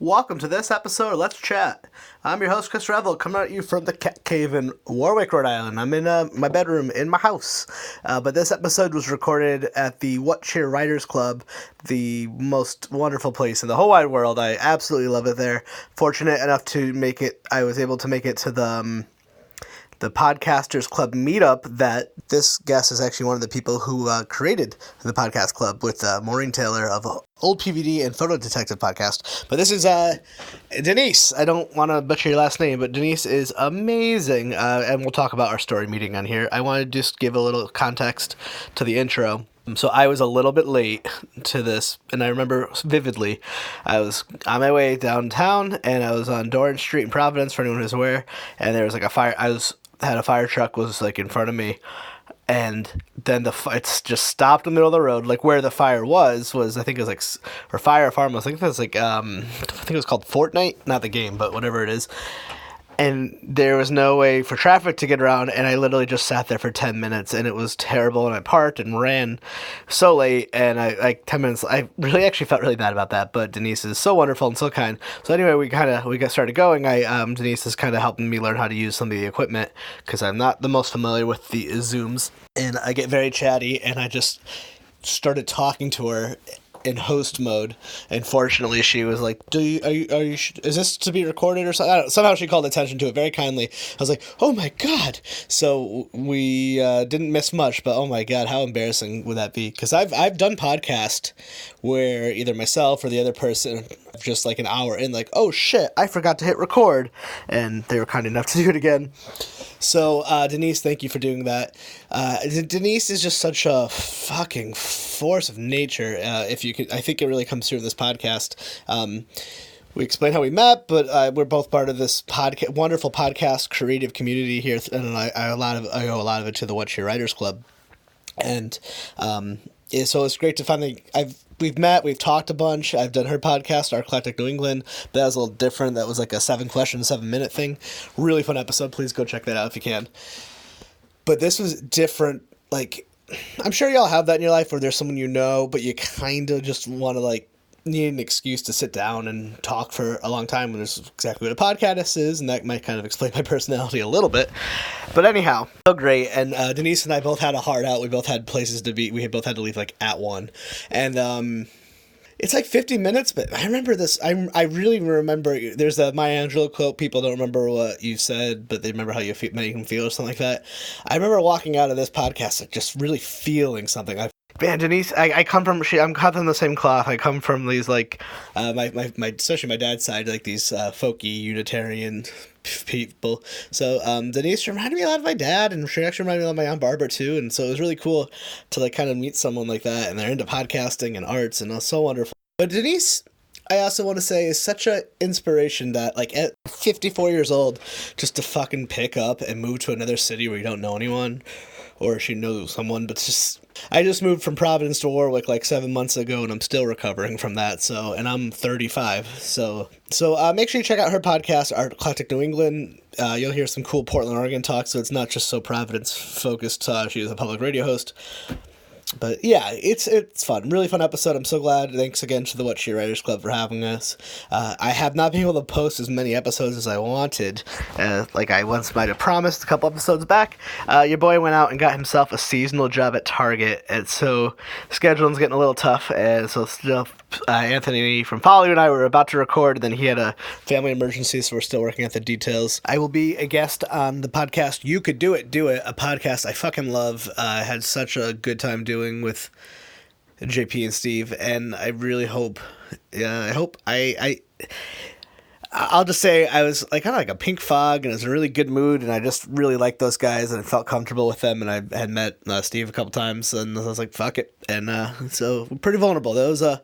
Welcome to this episode of Let's Chat. I'm your host, Chris Revel, coming at you from the Cat Cave in Warwick, Rhode Island. I'm in my bedroom in my house. But this episode was recorded at the What Cheer Writers Club, the most wonderful place in the whole wide world. I absolutely love it there. Fortunate enough to make it, I was able to make it to the Podcasters Club meetup. That this guest is actually one of the people who created the podcast club with Maureen Taylor of Old PVD and Photo Detective podcast. But this is Denise. I don't want to butcher your last name, but Denise is amazing, and we'll talk about our story meeting on here. I want to just give a little context to the intro. So I was a little bit late to this, and I remember vividly, I was on my way downtown, and I was on Doran Street in Providence, for anyone who's aware, and there was like a fire. Had a fire truck was like in front of me, and then it's just stopped in the middle of the road, like where the fire was I think it was like, or Fire Farm, I think it was like, I think it was called Fortnite, not the game, but whatever it is. And there was no way for traffic to get around, and I literally just sat there for 10 minutes, and it was terrible, and I parked and ran so late, and I 10 minutes, I really actually felt really bad about that, but Denise is so wonderful and so kind. So anyway, we got started going. Denise is kind of helping me learn how to use some of the equipment, because I'm not the most familiar with the Zooms, and I get very chatty, and I just started talking to her in host mode, and fortunately she was like, is this to be recorded or something? I don't know. Somehow she called attention to it very kindly. I was like, oh my god. So we didn't miss much, but oh my god, how embarrassing would that be? Because I've done podcast where either myself or the other person just like an hour in, like, oh shit, I forgot to hit record, and they were kind enough to do it again. So Denise, thank you for doing that. Denise is just such a fucking force of nature. If you could, I think it really comes through in this podcast. We explain how we met, but we're both part of this wonderful podcast creative community here, and I owe a lot of it to the What Cheer Writers Club, and so it's great to finally We've met, we've talked a bunch. I've done her podcast, Artclectic New England. That was a little different. That was like a 7-question, 7-minute thing. Really fun episode. Please go check that out if you can. But this was different. Like, I'm sure y'all have that in your life where there's someone you know, but you kind of just want to, like, need an excuse to sit down and talk for a long time, when there's exactly what a podcast is, and that might kind of explain my personality a little bit. But anyhow, so great. And Denise and I both had a hard out. We both had places to be. We both had to leave like at 1, and it's like 50 minutes. But I remember this. I really remember. There's a Maya Angelou quote. People don't remember what you said, but they remember how you make them feel, or something like that. I remember walking out of this podcast like just really feeling something. Man, Denise, I'm cut from the same cloth. I come from these, like, my especially my dad's side, like these folky Unitarian people. So Denise reminded me a lot of my dad, and she actually reminded me a lot of my Aunt Barbara too. And so it was really cool to like kind of meet someone like that, and they're into podcasting and arts, and it was so wonderful. But Denise, I also want to say, is such an inspiration that, like, at 54 years old, just to fucking pick up and move to another city where you don't know anyone, or she knows someone, but I just moved from Providence to Warwick like 7 months ago, and I'm still recovering from that. So, and I'm 35. So make sure you check out her podcast, Artclectic New England. You'll hear some cool Portland, Oregon talk. So it's not just so Providence focused. She is a public radio host. But yeah, it's fun. Really fun episode. I'm so glad. Thanks again to the What Cheer Writers Club for having us. I have not been able to post as many episodes as I wanted, like I once might have promised a couple episodes back. Your boy went out and got himself a seasonal job at Target, and so scheduling's getting a little tough, and so still Anthony from Follow and I were about to record, and then he had a family emergency, so we're still working out the details. I will be a guest on the podcast You Could Do It, a podcast I fucking love. I had such a good time doing with JP and Steve, and I really hope, I'll just say I was like kind of like a pink fog, and I was in a really good mood, and I just really liked those guys, and I felt comfortable with them, and I had met Steve a couple times, and I was like, fuck it, and so pretty vulnerable. That was a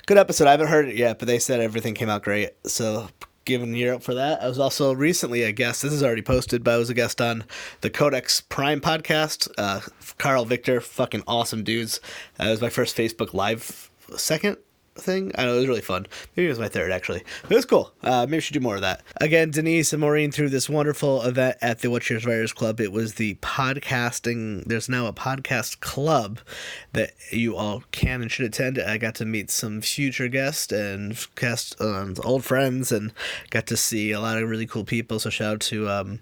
good episode. I haven't heard it yet, but they said everything came out great, so giving a year up for that. I was also recently a guest, this is already posted, but I was a guest on the Codex Prime podcast. Carl, Victor, fucking awesome dudes. It was my first Facebook Live, second thing. I know, it was really fun. Maybe it was my third, actually. It was cool. Maybe we should do more of that. Again, Denise and Maureen threw this wonderful event at the What Cheers Writers Club. It was the podcasting. There's now a podcast club that you all can and should attend. I got to meet some future guests and old friends, and got to see a lot of really cool people. So shout out to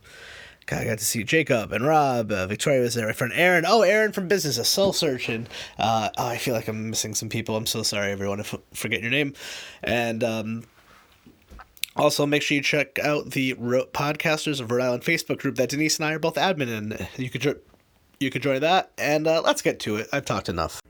I got to see Jacob and Rob. Victoria was there. My friend Aaron. Oh, Aaron from Business, a soul searching. I feel like I'm missing some people. I'm so sorry, everyone, if I forget your name. And also, make sure you check out the Podcasters of Rhode Island Facebook group that Denise and I are both admin in. You could join that. And let's get to it. I've talked enough.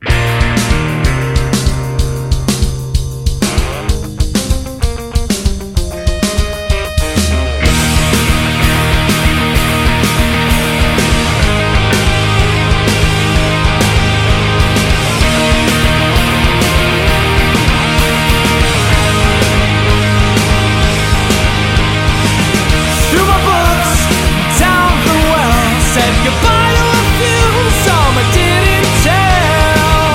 Goodbye to a few, some I didn't tell.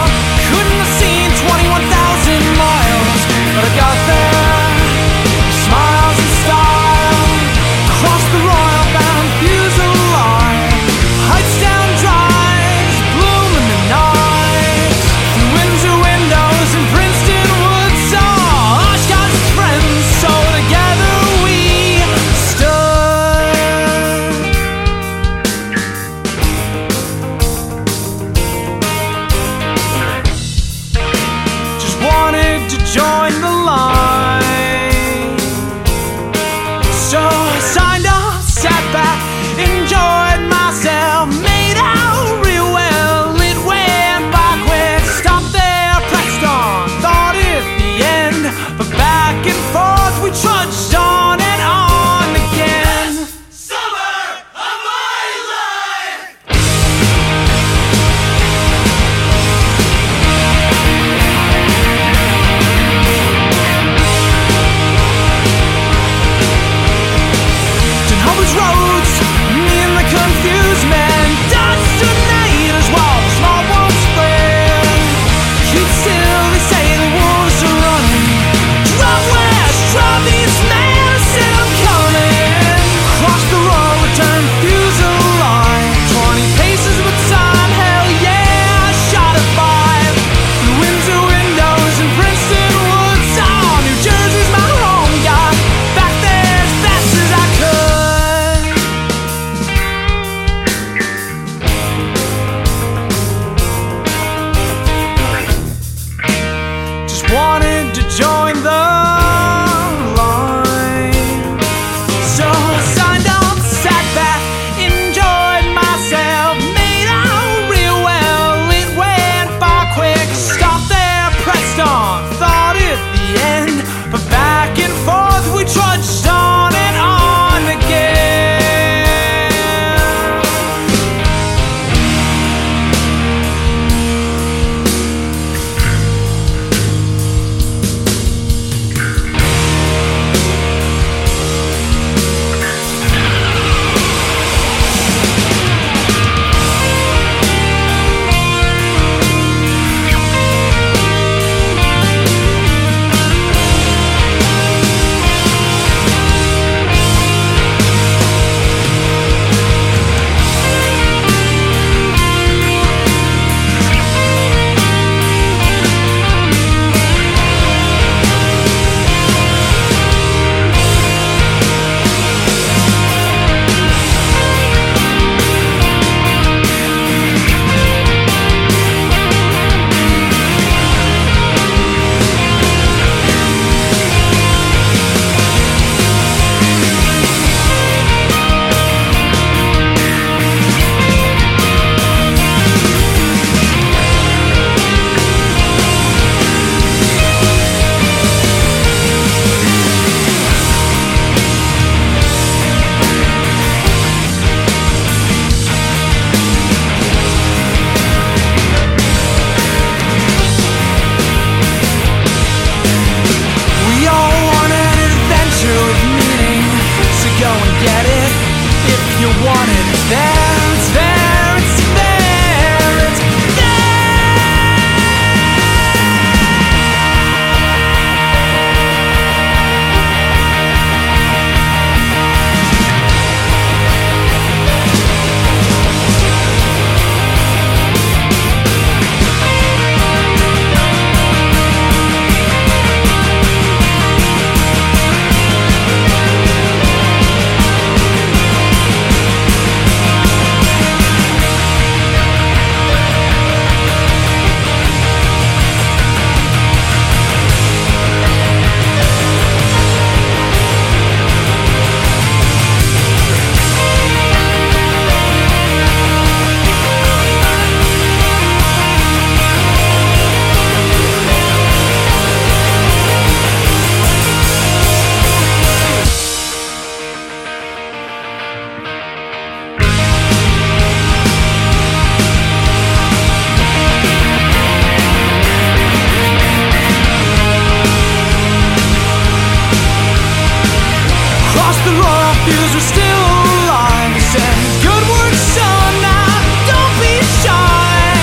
'cause we're still alive. Said, good work, son, now don't be shy.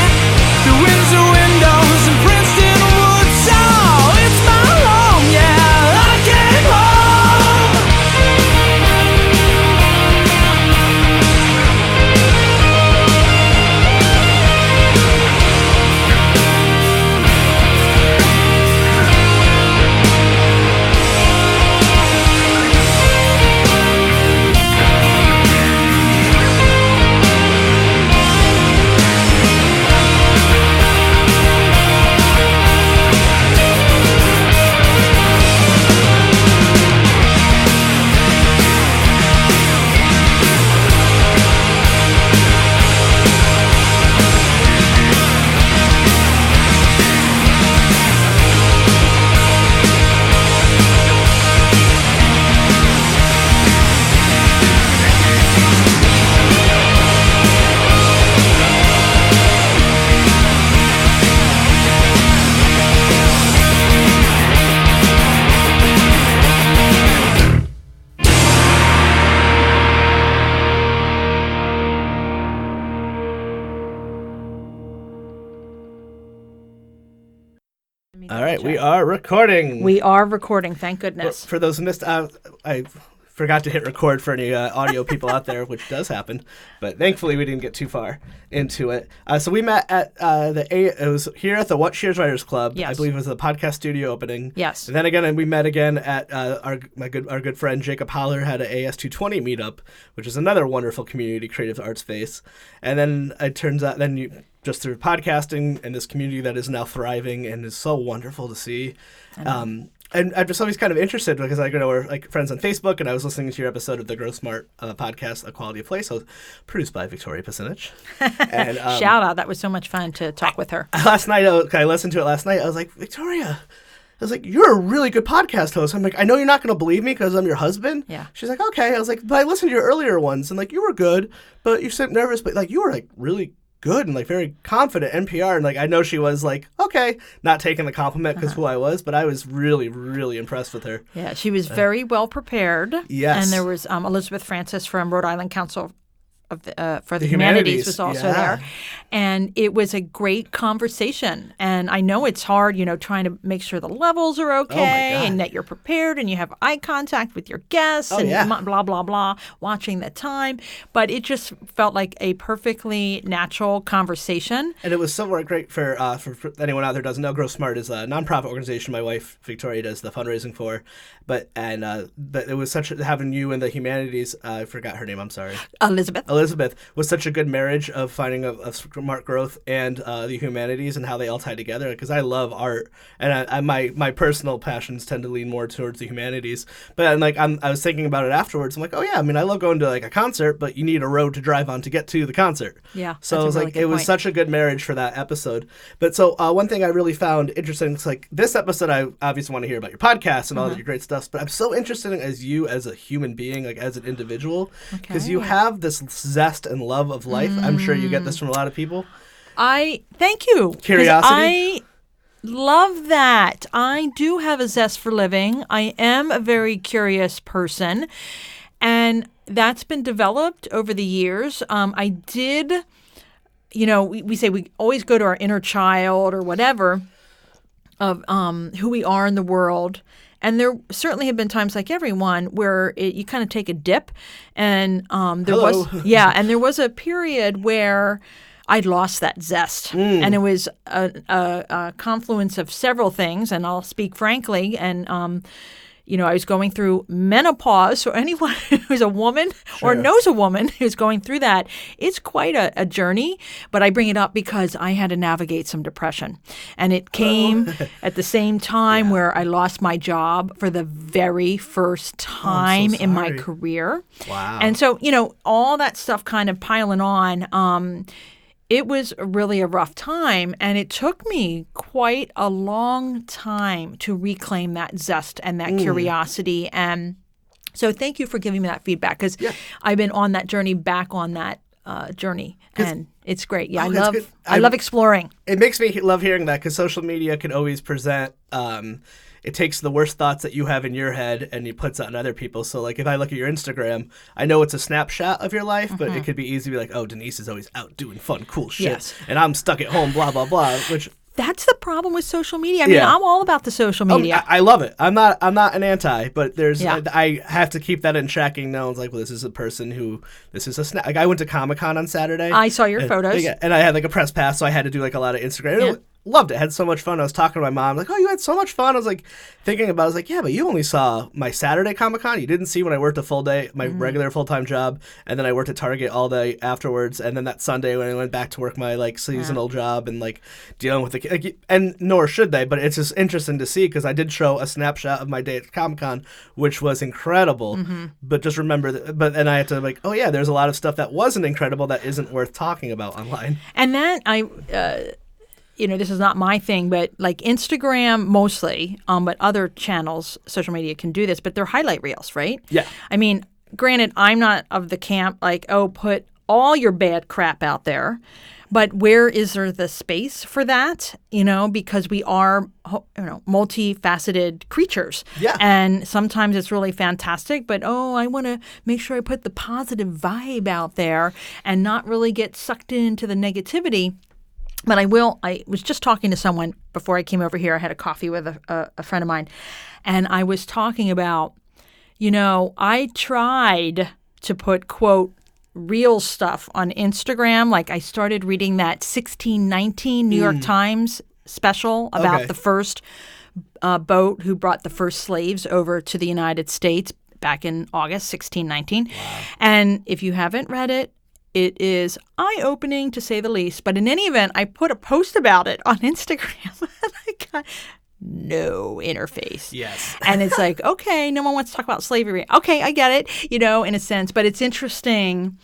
The Windsor windows and Princeton woods, oh, it's my home, yeah, I came home. All right, we are recording. We are recording, thank goodness. For those who missed, I forgot to hit record for any audio people out there, which does happen, but thankfully we didn't get too far into it. So we met at it was here at the What Cheers Writers Club. Yes. I believe it was the podcast studio opening. Yes. And then again, we met again at our good friend Jacob Holler had an AS220 meetup, which is another wonderful community creative art space. And then it turns out just through podcasting and this community that is now thriving and is so wonderful to see. And I'm just always kind of interested because we're like friends on Facebook, and I was listening to your episode of the Grow Smart podcast, A Quality of Place, so produced by Victoria Pasinich. And Shout out. That was so much fun to talk with her. Last night, I listened to it last night. I was like, Victoria, I was like, you're a really good podcast host. I'm like, I know you're not going to believe me because I'm your husband. Yeah. She's like, okay. I was like, but I listened to your earlier ones, and like, you were good, but you seemed nervous, but like, you were like really good and like very confident NPR, and like I know she was like, okay, not taking the compliment because who I was, but I was really, really impressed with her. Yeah, she was very well prepared. Yes. And there was Elizabeth Francis from Rhode Island Council for the Humanities was also there. And it was a great conversation. And I know it's hard, trying to make sure the levels are okay and that you're prepared and you have eye contact with your guests blah, blah, blah, watching the time. But it just felt like a perfectly natural conversation. And it was somewhat great for anyone out there who doesn't know, Grow Smart is a nonprofit organization my wife, Victoria, does the fundraising for. But it was having you in the humanities, I forgot her name, I'm sorry. Elizabeth was such a good marriage of finding a smart growth and the humanities and how they all tie together, because I love art and my personal passions tend to lean more towards the humanities. But I was thinking about it afterwards. I'm like, oh yeah, I mean, I love going to like a concert, but you need a road to drive on to get to the concert. Yeah. So it was it was such a good marriage for that episode. But so one thing I really found interesting is like this episode, I obviously want to hear about your podcast and all of your great stuff, but I'm so interested in as you as a human being, like as an individual, because you have this zest and love of life. I'm sure you get this from a lot of people. Thank you. Curiosity. I love that. I do have a zest for living. I am a very curious person, and that's been developed over the years. I did, we say we always go to our inner child or whatever of who we are in the world. And there certainly have been times, like everyone, where you kind of take a dip, and there was a period where I'd lost that zest, and it was a confluence of several things. And I'll speak frankly, and I was going through menopause. So anyone who's a woman or knows a woman who's going through that, it's quite a journey. But I bring it up because I had to navigate some depression. And it came at the same time where I lost my job for the very first time in my career. Wow. And so, all that stuff kind of piling on, it was really a rough time, and it took me quite a long time to reclaim that zest and that curiosity. And so thank you for giving me that feedback, because I've been on that journey, back on that journey, and it's great. Yeah, I love exploring. It makes me love hearing that, because social media can always present it takes the worst thoughts that you have in your head and it puts it on other people. So like if I look at your Instagram, I know it's a snapshot of your life, but it could be easy to be like, oh, Denise is always out doing fun, cool shit. Yes. And I'm stuck at home, blah, blah, blah, which... That's the problem with social media. I mean, I'm all about the social media. I love it. I'm not an anti, but there's Yeah. I have to keep that in checking. No, it's like, well, this is a person who this is a snap. Like I went to Comic-Con on Saturday. I saw your photos. Yeah, and I had like a press pass, so I had to do like a lot of Instagram. Yeah. Loved it. Had so much fun. I was talking to my mom, like, oh, you had so much fun. I was like thinking about it. I was like, yeah, but you only saw my Saturday Comic-Con. You didn't see when I worked a full day, my regular full-time job, and then I worked at Target all day afterwards. And then that Sunday when I went back to work my like seasonal job and like dealing with the like, and nor should they, but it's just interesting to see because I did show a snapshot of my day at Comic-Con, which was incredible. But just remember that, but then I had to like, oh yeah, there's a lot of stuff that wasn't incredible that isn't worth talking about online. And that this is not my thing, but like Instagram mostly, but other channels, social media can do this, but they're highlight reels, right? Yeah. I mean, granted, I'm not of the camp like, oh, put all your bad crap out there, but where is there the space for that? Because we are, multifaceted creatures. Yeah. And sometimes it's really fantastic, but I want to make sure I put the positive vibe out there and not really get sucked into the negativity. But I was just talking to someone before I came over here. I had a coffee with a friend of mine, and I was talking about, I tried to put, quote, real stuff on Instagram. Like I started reading that 1619 New York Times special about the first boat who brought the first slaves over to the United States back in August 1619. Wow. And if you haven't read it, it is eye-opening, to say the least. But in any event, I put a post about it on Instagram, and I got no interface. Yes. And it's like, okay, no one wants to talk about slavery. Okay, I get it, in a sense. But it's interesting,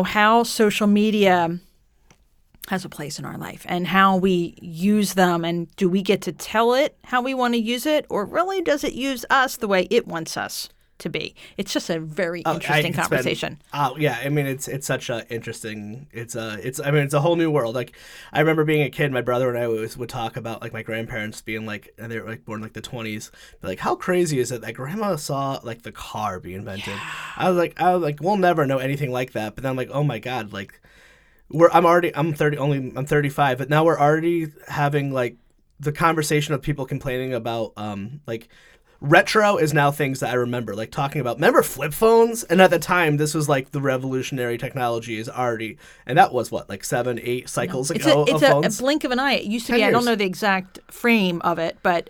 how social media has a place in our life and how we use them. And do we get to tell it how we want to use it? Or really does it use us the way it wants us to be? It's just a very interesting conversation. Yeah, I mean it's such a interesting. It's a whole new world. Like I remember being a kid, my brother and I always would talk about like my grandparents being like, and they were like born like the 20s. Like how crazy is it that grandma saw like the car be invented? Yeah. I was like, we'll never know anything like that. But then I'm like, oh my god, like I'm 35, but now we're already having like the conversation of people complaining about like. Retro is now things that I remember, like talking about, remember flip phones? And at the time, this was like the revolutionary technology is already, and that was what, like 7-8 cycles ago it's of phones? A blink of an eye. It used to be, 10 years. I don't know the exact frame of it, but,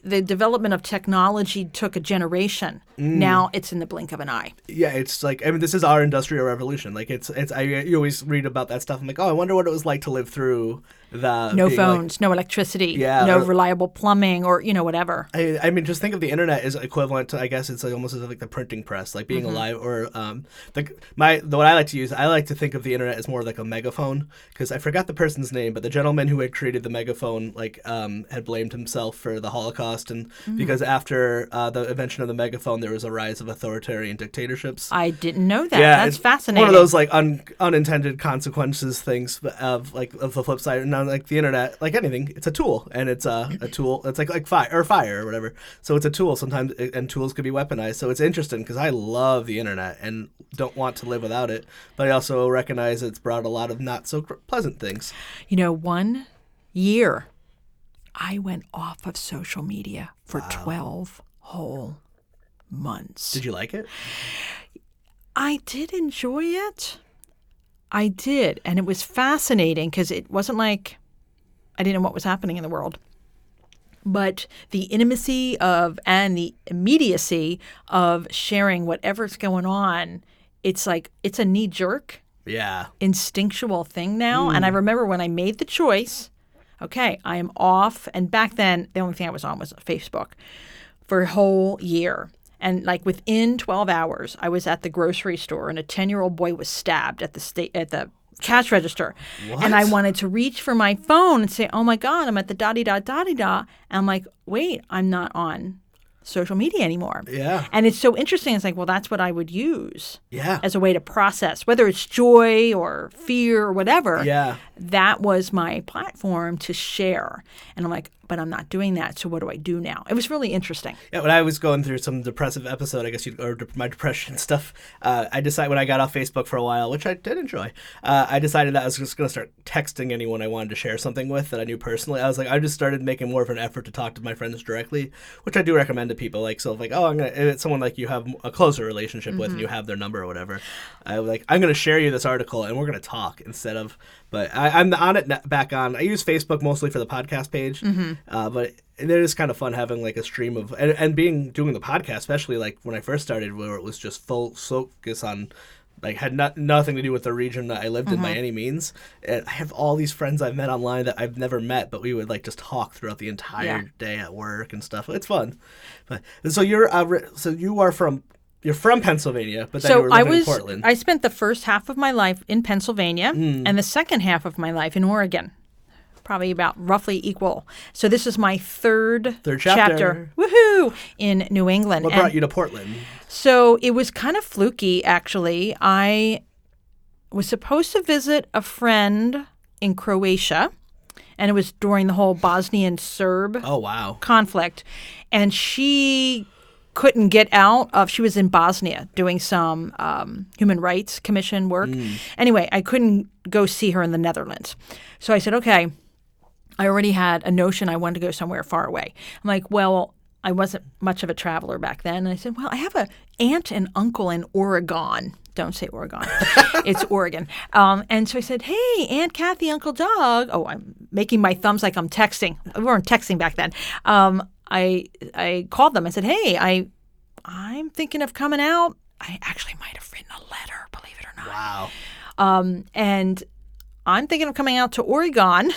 the development of technology took a generation. Now it's in the blink of an eye. Yeah, it's like, I mean, this is our industrial revolution. Like you always read about that stuff. I'm like, oh, I wonder what it was like to live through the no phones, no electricity, no reliable plumbing, or whatever. I mean, just think of the internet as equivalent to, I guess it's like almost as like the printing press, like being alive, or what I like to use. I like to think of the internet as more like a megaphone, because I forgot the person's name, but the gentleman who had created the megaphone had blamed himself for the Holocaust, and because after the invention of the megaphone, there was a rise of authoritarian dictatorships. I didn't know that. Yeah, that's fascinating. One of those like unintended consequences things of the flip side. Now, like the internet, like anything, it's a tool, and it's a tool. It's like fire or whatever. So it's a tool sometimes, and tools could be weaponized. So it's interesting because I love the internet and don't want to live without it, but I also recognize it's brought a lot of not so pleasant things. 1 year, I went off of social media for 12 whole months. Did you like it? I did enjoy it. I did. And it was fascinating because it wasn't like I didn't know what was happening in the world. But the intimacy and the immediacy of sharing whatever's going on, it's like it's a knee-jerk, instinctual thing now. And I remember when I made the choice, okay, I am off. And back then, the only thing I was on was Facebook for a whole year. And like within 12 hours, I was at the grocery store and a 10-year-old boy was stabbed at the cash register. What? And I wanted to reach for my phone and say, oh my God, I'm at the da-di-da, da-di-da. And I'm like, wait, I'm not on social media anymore. Yeah. And it's so interesting. It's like, well, that's what I would use Yeah. as a way to process, whether it's joy or fear or whatever. Yeah. That was my platform to share. And I'm like, but I'm not doing that. So what do I do now? It was really interesting. Yeah, when I was going through some depressive episode, I guess my depression stuff, I decided when I got off Facebook for a while, which I did enjoy, I decided that I was just going to start texting anyone I wanted to share something with that I knew personally. I was like, I just started making more of an effort to talk to my friends directly, which I do recommend to people. Like, so like, if it's someone like you have a closer relationship with and you have their number or whatever, I'm going to share you this article and we're going to talk instead of. But I'm on it back on. I use Facebook mostly for the podcast page, but it is kind of fun having like a stream of and doing the podcast, especially like when I first started, where it was just full focus on like had nothing to do with the region that I lived in by any means. And I have all these friends I've met online that I've never met, but we would like just talk throughout the entire day at work and stuff. It's fun. But so you're from Pennsylvania, but then you were living in Portland. I spent the first half of my life in Pennsylvania and the second half of my life in Oregon. Probably about roughly equal. So this is my third chapter. Woohoo! In New England. What brought you to Portland? So it was kind of fluky, actually. I was supposed to visit a friend in Croatia, and it was during the whole Bosnian Serb conflict. And she couldn't get out she was in Bosnia doing some human rights commission work. Anyway, I couldn't go see her in the Netherlands. So I said, okay, I already had a notion I wanted to go somewhere far away. I'm like, well, I wasn't much of a traveler back then. And I said, well, I have an aunt and uncle in Oregon. Don't say Oregon. It's Oregon. And so I said, hey, Aunt Kathy, Uncle Doug. Oh, I'm making my thumbs like I'm texting. We weren't texting back then. I called them. I said, hey, I'm thinking of coming out. I actually might have written a letter, believe it or not. Wow. And I'm thinking of coming out to Oregon.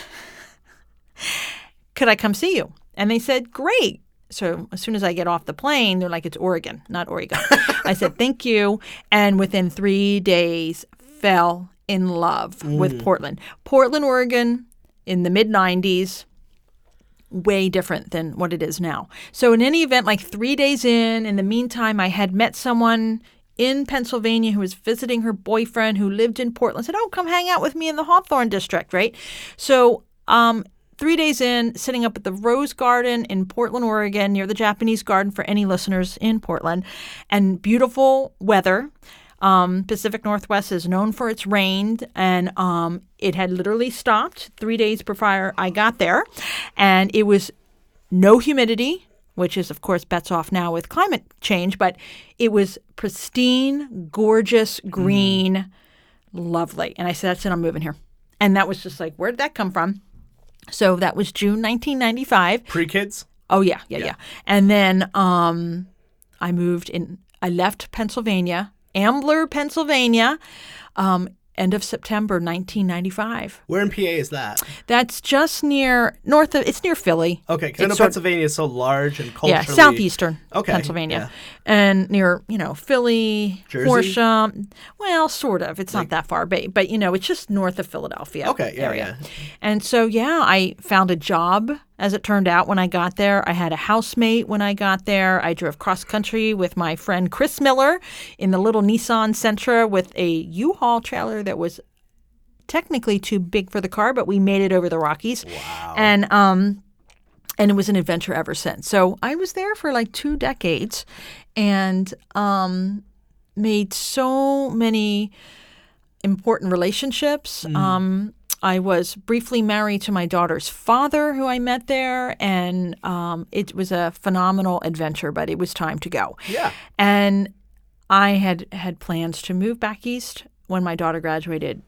Could I come see you? And they said, great. So as soon as I get off the plane, they're like, it's Oregon, not Oregon. I said, thank you. And within 3 days, fell in love with Portland. Portland, Oregon, in the mid-'90s. Way different than what it is now. So in any event, like 3 days in the meantime, I had met someone in Pennsylvania who was visiting her boyfriend who lived in Portland. Said, oh, come hang out with me in the Hawthorne district, right? So 3 days in, sitting up at the Rose Garden in Portland, Oregon, near the Japanese Garden for any listeners in Portland, and beautiful weather. Pacific Northwest is known for its rain, and it had literally stopped 3 days before I got there, and it was no humidity, which is, of course, bets off now with climate change, but it was pristine, gorgeous, green, lovely. And I said, that's it, I'm moving here. And that was just like, where did that come from? So that was June 1995. Pre-kids? Oh, yeah. And then I moved in. I left Pennsylvania, Ambler, Pennsylvania, end of September 1995. Where in PA is that? That's just it's near Philly. Okay, because I know Pennsylvania is so large and culturally. Yeah, southeastern Pennsylvania. Yeah. And near, Philly, Jersey? Horsham. Well, sort of. It's not that far, but it's just north of Philadelphia area. Yeah. And so, I found a job, as it turned out, when I got there. I had a housemate when I got there. I drove cross-country with my friend Chris Miller in the little Nissan Sentra with a U-Haul trailer that was technically too big for the car, but we made it over the Rockies. Wow. And it was an adventure ever since. So I was there for like 2 decades and made so many important relationships. I was briefly married to my daughter's father, who I met there, and it was a phenomenal adventure, but it was time to go. Yeah. And I had plans to move back east when my daughter graduated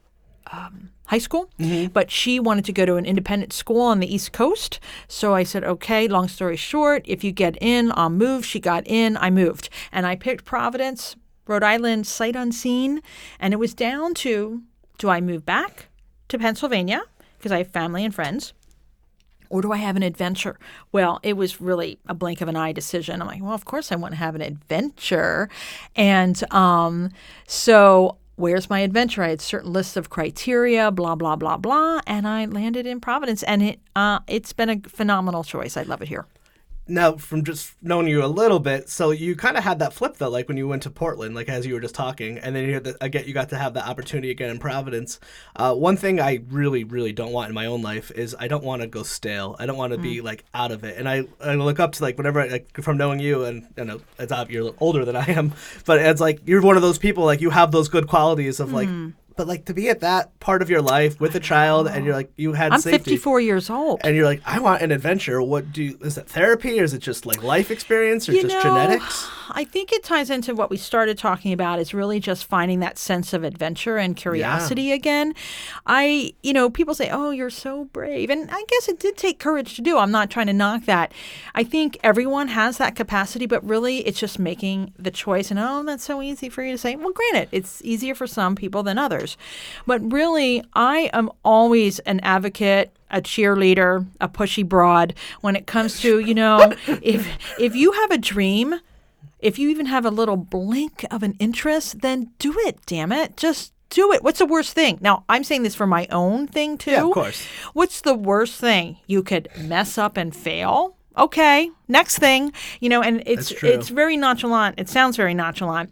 high school, but she wanted to go to an independent school on the East Coast. So I said, okay, long story short, if you get in, I'll move. She got in, I moved. And I picked Providence, Rhode Island, sight unseen. And it was down to, do I move back to Pennsylvania because I have family and friends, or do I have an adventure? Well, it was really a blink of an eye decision. I'm like, well, of course I want to have an adventure. And so where's my adventure? I had certain lists of criteria, blah, blah, blah, blah, and I landed in Providence. And it's been a phenomenal choice. I love it here. now from just knowing you a little bit, so you kind of had that flip though, like when you went to Portland, like as you were just talking, and then you got to have that opportunity again in Providence. One thing I really, really don't want in my own life is I don't want to go stale. I don't want to be like out of it. And I look up to like whenever from knowing you, and you know it's you're a little older than I am, but it's like you're one of those people like you have those good qualities of like. But like to be at that part of your life with a child, and you're like you had. I'm safety, 54 years old, and you're like, I want an adventure. Is it therapy, or is it just like life experience, or just genetics? I think it ties into what we started talking about. Is really just finding that sense of adventure and curiosity again. People say, "Oh, you're so brave," and I guess it did take courage to do. I'm not trying to knock that. I think everyone has that capacity, but really, it's just making the choice. And that's so easy for you to say. Well, granted, it's easier for some people than others. But really, I am always an advocate, a cheerleader, a pushy broad when it comes to, if you have a dream, if you even have a little blink of an interest, then do it, damn it. Just do it. What's the worst thing? Now, I'm saying this for my own thing, too. Yeah, of course. What's the worst thing? You could mess up and fail. Okay, next thing. And it's very nonchalant. It sounds very nonchalant.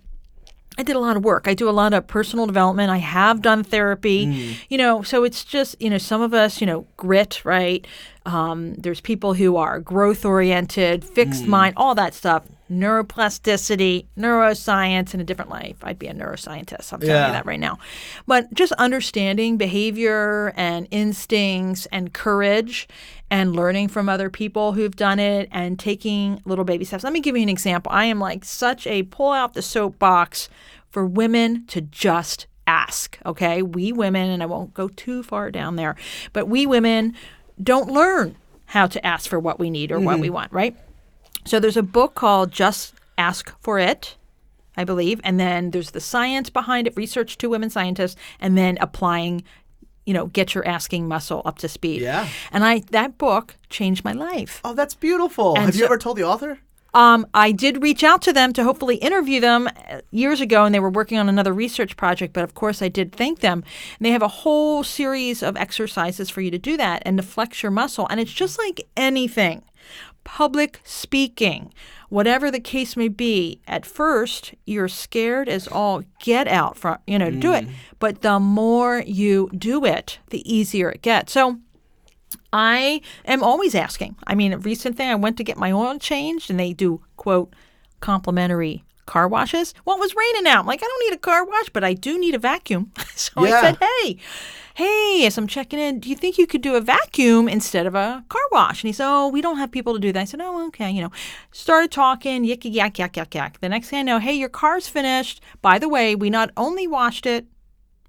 I did a lot of work. I do a lot of personal development. I have done therapy, so it's just, some of us, grit, right? There's people who are growth oriented, fixed mind, all that stuff, neuroplasticity, neuroscience in a different life. I'd be a neuroscientist. I'm telling you that right now. But just understanding behavior and instincts and courage and learning from other people who've done it and taking little baby steps. Let me give you an example. I am like such a pull out the soapbox for women to just ask, okay? We women, and I won't go too far down there, but we women don't learn how to ask for what we need or what we want, right? So there's a book called Just Ask for It, I believe, and then there's the science behind it, research, 2 women scientists, and then applying get your asking muscle up to speed. Yeah. And that book changed my life. Oh, that's beautiful. And Have you ever told the author? I did reach out to them to hopefully interview them years ago, and they were working on another research project, but of course I did thank them. And they have a whole series of exercises for you to do that and to flex your muscle. And it's just like anything. Public speaking, whatever the case may be, at first you're scared as all get out to do it. But the more you do it, the easier it gets. So I am always asking. I mean, a recent thing, I went to get my oil changed, and they do, quote, complimentary car washes. Well, it was raining out. I'm like, I don't need a car wash, but I do need a vacuum. So I said, hey, as I'm checking in, do you think you could do a vacuum instead of a car wash? And he said, we don't have people to do that. I said, okay, started talking, yicky, yak, yak, yak, yak. The next thing I know, hey, your car's finished. By the way, we not only washed it,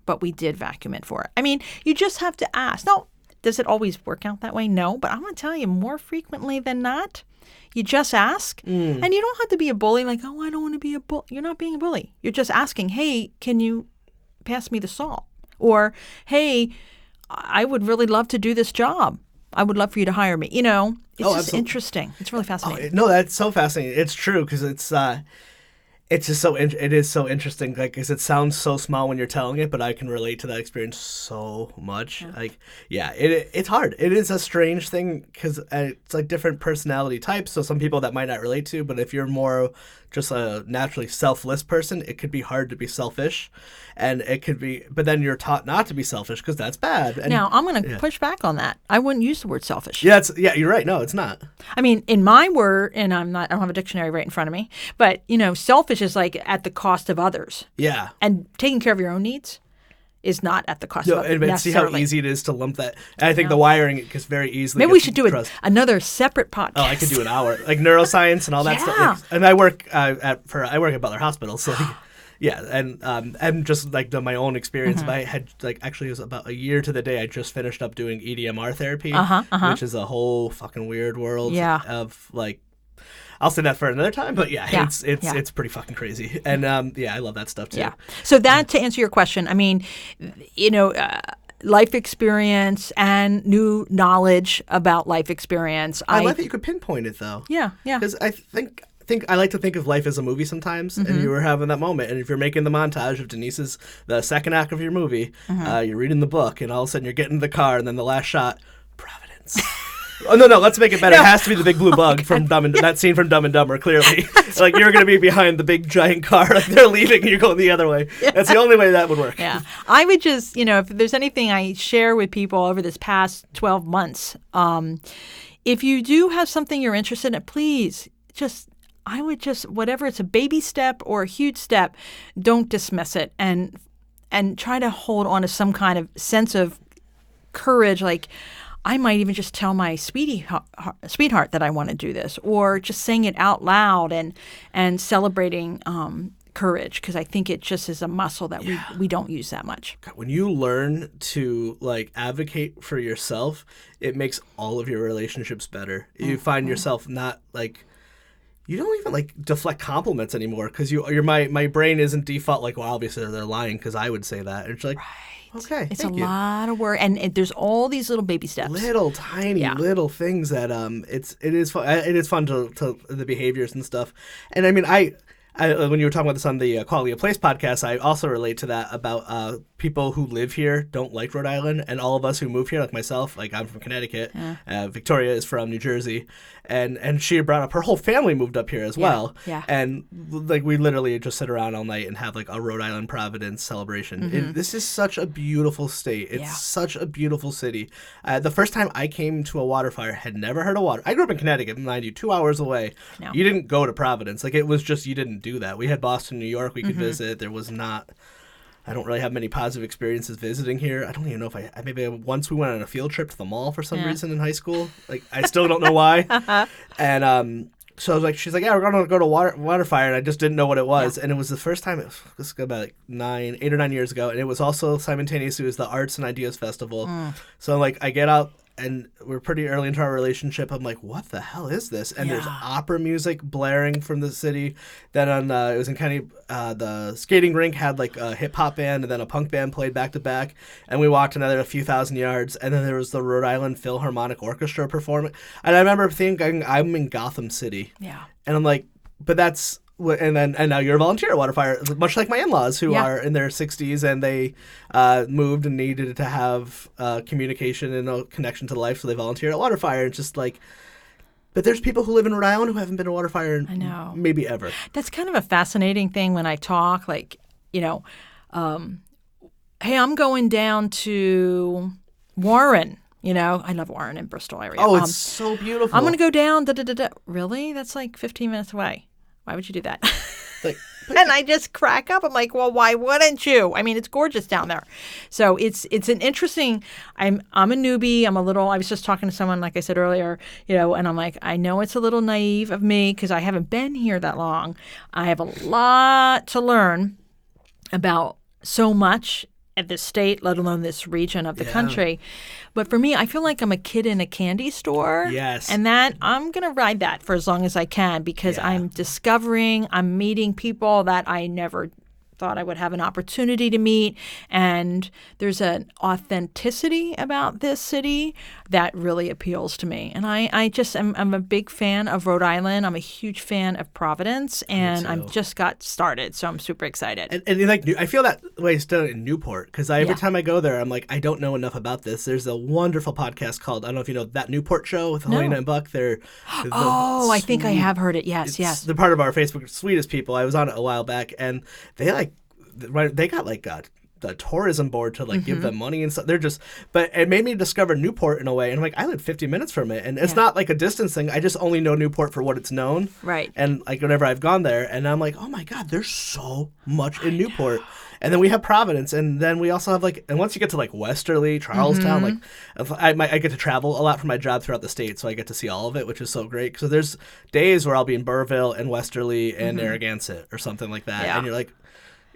but we did vacuum it for it. I mean, you just have to ask. Now, does it always work out that way? No, but I'm going to tell you, more frequently than not, you just ask, and you don't have to be a bully, like, I don't want to be a bully. You're not being a bully. You're just asking, hey, can you pass me the salt? Or, hey, I would really love to do this job. I would love for you to hire me. It's just absolutely. interesting. It's really fascinating. No, that's so fascinating. It's true because it's just it is so interesting. Like, 'cause it sounds so small when you're telling it, but I can relate to that experience so much. Yeah. It's hard. It is a strange thing because it's like different personality types. So some people that might not relate to, but if you're more just a naturally selfless person, it could be hard to be selfish, and it could be. But then you're taught not to be selfish because that's bad. And, now I'm going to push back on that. I wouldn't use the word selfish. Yeah, you're right. No, it's not. I mean, in my word, and I don't have a dictionary right in front of me, but selfish is like at the cost of others. Yeah. And taking care of your own needs is not at the cost of others. And see how easy it is to lump that. And I think the wiring gets very easily. Maybe we should do another separate podcast. Oh, I could do an hour, like neuroscience and all that stuff. And I work at Butler Hospital, so and just like my own experience. I had actually it was about a year to the day I just finished up doing EDMR therapy, which is a whole fucking weird world of like. I'll say that for another time, but it's pretty fucking crazy, and I love that stuff too. Yeah. So that to answer your question, I mean, life experience and new knowledge about life experience. I like that you could pinpoint it though. Yeah. Because I think I like to think of life as a movie sometimes, and you were having that moment, and if you're making the montage of Denise's the second act of your movie, you're reading the book, and all of a sudden you're getting in the car, and then the last shot, Providence. Oh no! Let's make it better. It has to be the big blue bug from that scene from Dumb and Dumber. Clearly, like you're going to be behind the big giant car, like they're leaving, and you're going the other way. Yeah. That's the only way that would work. Yeah, I would just, if there's anything I share with people over this past 12 months, if you do have something you're interested in, please I would just, whatever it's a baby step or a huge step, don't dismiss it and try to hold on to some kind of sense of courage. Like, I might even just tell my sweetheart that I want to do this, or just saying it out loud and celebrating courage, because I think it just is a muscle that we don't use that much. When you learn to like advocate for yourself, it makes all of your relationships better. You find yourself not like, you don't even like deflect compliments anymore, because my brain isn't default like, well, obviously they're lying because I would say that. And it's like, okay, it's a lot of work, and there's all these little baby steps, little tiny little things that it is fun. It is fun to the behaviors and stuff. And I mean, I when you were talking about this on the Quality of Place podcast, I also relate to that about people who live here don't like Rhode Island, and all of us who move here, like myself, like I'm from Connecticut, Victoria is from New Jersey, and she brought up her whole family moved up here as well, and like we literally just sit around all night and have like a Rhode Island Providence celebration. This is such a beautiful state. It's such a beautiful city. The first time I came to a water fire, had never heard of water. I grew up in Connecticut, mind you, 2 hours away. No. You didn't go to Providence. Like, it was just, you didn't do that. We had Boston, New York we could visit. There was not, I don't really have many positive experiences visiting here. I don't even know if maybe once we went on a field trip to the mall for some reason in high school. Like, I still don't know why. And so I was like, she's like, yeah, we're going to go to water fire, and I just didn't know what it was. And it was the first time, this was about like 8 or 9 years ago, and it was also simultaneously was the Arts and Ideas Festival. So like, I get out, and we're pretty early into our relationship. I'm like, what the hell is this? And there's opera music blaring from the city. Then it was in Kenny, the skating rink had like a hip hop band, and then a punk band played back to back. And we walked another few thousand yards, and then there was the Rhode Island Philharmonic Orchestra performing. And I remember thinking, I'm in Gotham City. Yeah. And I'm like, but that's. And now you're a volunteer at Waterfire, much like my in-laws who are in their 60s, and they moved and needed to have communication and a connection to life, so they volunteer at Waterfire. It's just like, but there's people who live in Rhode Island who haven't been to Waterfire maybe ever. That's kind of a fascinating thing when I talk, like, hey, I'm going down to Warren. I love Warren in Bristol area. Oh, it's so beautiful. I'm going to go down. Really? That's like 15 minutes away. Why would you do that? And I just crack up. I'm like, well, why wouldn't you? I mean, it's gorgeous down there. So it's an interesting. I'm a newbie. I was just talking to someone, like I said earlier, and I'm like, I know it's a little naive of me because I haven't been here that long. I have a lot to learn about so much at this state, let alone this region of the country. But for me, I feel like I'm a kid in a candy store. Yes. And that I'm going to ride that for as long as I can, because I'm meeting people that I never thought I would have an opportunity to meet. And there's an authenticity about this city that really appeals to me. And I'm a big fan of Rhode Island. I'm a huge fan of Providence, and I'm just got started. So I'm super excited. And like, I feel that way still in Newport, because every time I go there, I'm like, I don't know enough about this. There's a wonderful podcast called, I don't know if you know, That Newport Show with Helena and Buck. I think I have heard it. Yes. They're part of our Facebook Sweetest People. I was on it a while back, and they got like the tourism board to like give them money and stuff. But it made me discover Newport in a way. And I'm like, I live 50 minutes from it. And it's not like a distance thing. I just only know Newport for what it's known. Right. And like whenever I've gone there, and I'm like, oh my God, there's so much in Newport. And then we have Providence. And then we also have and once you get to like Westerly, Charlestown, I get to travel a lot for my job throughout the state. So I get to see all of it, which is so great. So there's days where I'll be in Burrville and Westerly and Narragansett or something like that. Yeah. And you're like,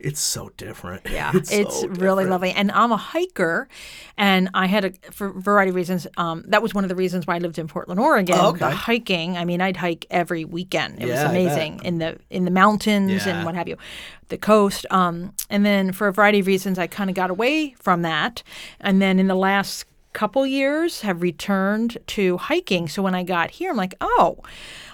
it's so different. Yeah, it's really lovely. And I'm a hiker, and I had for a variety of reasons, that was one of the reasons why I lived in Portland, Oregon. Oh, okay. The hiking, I mean, I'd hike every weekend. It was amazing in the mountains and what have you, the coast. And then for a variety of reasons, I kind of got away from that. And then in the last couple years have returned to hiking. So when I got here, I'm like, oh,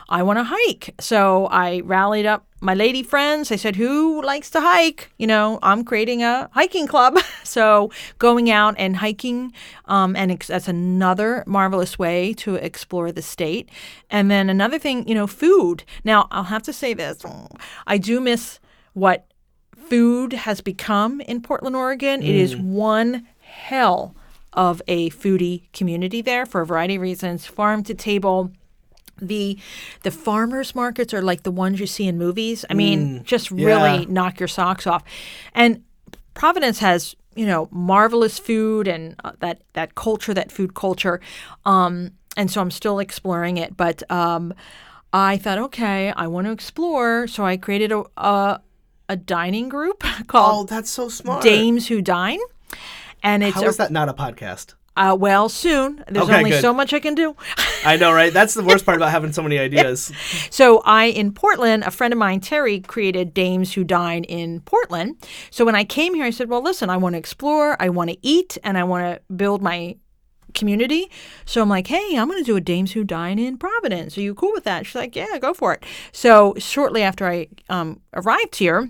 I want to hike. So I rallied up my lady friends. I said, who likes to hike? I'm creating a hiking club. So going out and hiking, that's another marvelous way to explore the state. And then another thing, food. Now, I'll have to say this. I do miss what food has become in Portland, Oregon. It is one hell of a foodie community there for a variety of reasons. Farm to table. The farmers markets are like the ones you see in movies. I mean, just really knock your socks off. And Providence has, marvelous food and that culture, that food culture. And so I'm still exploring it. But I thought, okay, I want to explore. So I created a dining group called that's so smart. Dames Who Dine. And it's How is that not a podcast? Well, soon. There's Okay, only good. so much I can do. I know, right? That's the worst part about having so many ideas. So in Portland, a friend of mine, Terry, created Dames Who Dine in Portland. So when I came here, I said, well, listen, I want to explore, I want to eat, and I want to build my community. So I'm like, hey, I'm going to do a Dames Who Dine in Providence. Are you cool with that? She's like, yeah, go for it. So shortly after I arrived here,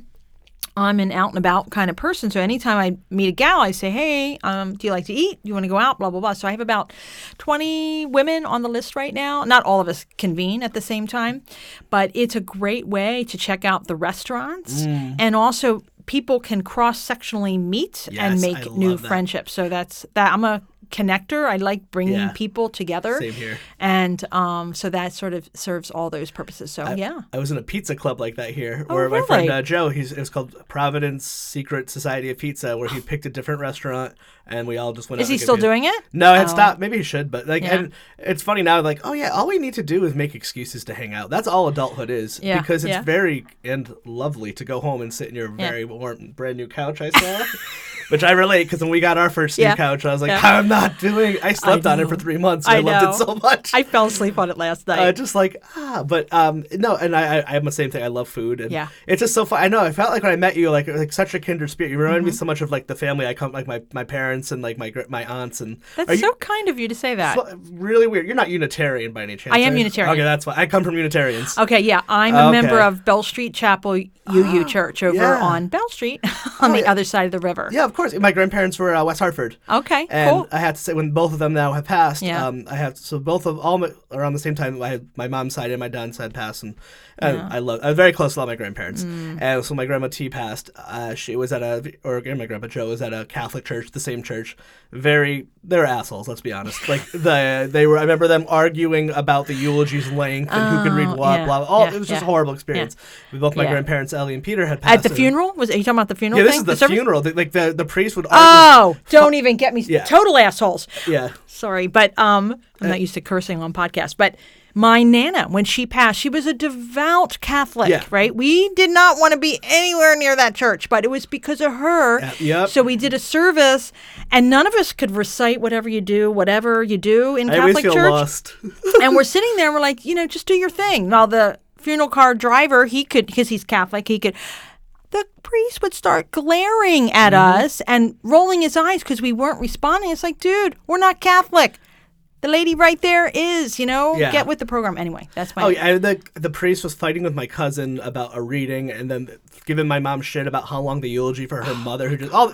I'm an out and about kind of person. So anytime I meet a gal, I say, hey, do you like to eat? Do you want to go out? Blah, blah, blah. So I have about 20 women on the list right now. Not all of us convene at the same time, but it's a great way to check out the restaurants. And also people can cross-sectionally meet and I make love new that. friendships. So that's that. I'm a connector. I like bringing people together. Same here. And so that sort of serves all those purposes. So, I was in a pizza club like that here, Oh, where my really? friend Joe, it was called Providence Secret Society of Pizza, where he picked a different restaurant, and we all just went. Is out he and get still pizza. doing it? No, it Oh. stopped. Maybe he should, but Yeah. and it's funny now. Like, oh yeah, all we need to do is make excuses to hang out. That's all adulthood is. Yeah, Because it's yeah. very and lovely to go home and sit in your very warm, brand new couch. I saw, which I relate because when we got our first new Yeah. couch, I was like, Yeah. I'm not doing. I slept on it know. for 3 months. I I loved it know. so much. I fell asleep on it last night. Just like but no, and I'm the same thing. I love food, and Yeah. it's just so fun. I know. I felt like when I met you, like such a kindred spirit. You remind me so much of like the family I come, like my parents and like my aunts and. That's are you, so kind of you to say that. really weird. You're not Unitarian by any chance. I am are you? Unitarian. Okay, that's why I come from Unitarians. Okay, yeah. I'm a member Okay. of Bell Street Chapel UU Church over yeah. on Bell Street on the other side of the river. Yeah, of course. My grandparents were West Hartford. Okay, And cool. I had to say, when both of them now have passed, Yeah. around the same time. I had my mom's side and my dad's side passed, and I was very close to all my grandparents. And so my grandma T passed. She was and my grandpa Joe was at a Catholic church, the same church. They were assholes. Let's be honest. Like they were. I remember them arguing about the eulogy's length and who could read what. yeah, Blah. yeah, It was just a yeah. horrible experience. Both my Yeah. grandparents, Ellie and Peter, had passed. At the funeral? Are you talking about the funeral Yeah, this thing? is the service? funeral. The priest would argue. Oh, don't even get me. Yeah. Total assholes. Yeah. Sorry, but I'm not used to cursing on podcasts. But my Nana, when she passed, she was a devout Catholic, Yeah. right? We did not want to be anywhere near that church, but it was because of her. Yep. So we did a service, and none of us could recite whatever you do in I always Catholic feel church. lost. And we're sitting there, and we're like, just do your thing. Now the funeral car driver, he could, because he's Catholic, the priest would start glaring at us and rolling his eyes because we weren't responding. It's like, dude, we're not Catholic. The lady right there is, Yeah. get with the program. Anyway, that's my. Oh yeah, the priest was fighting with my cousin about a reading, and then giving my mom shit about how long the eulogy for her mother, who just all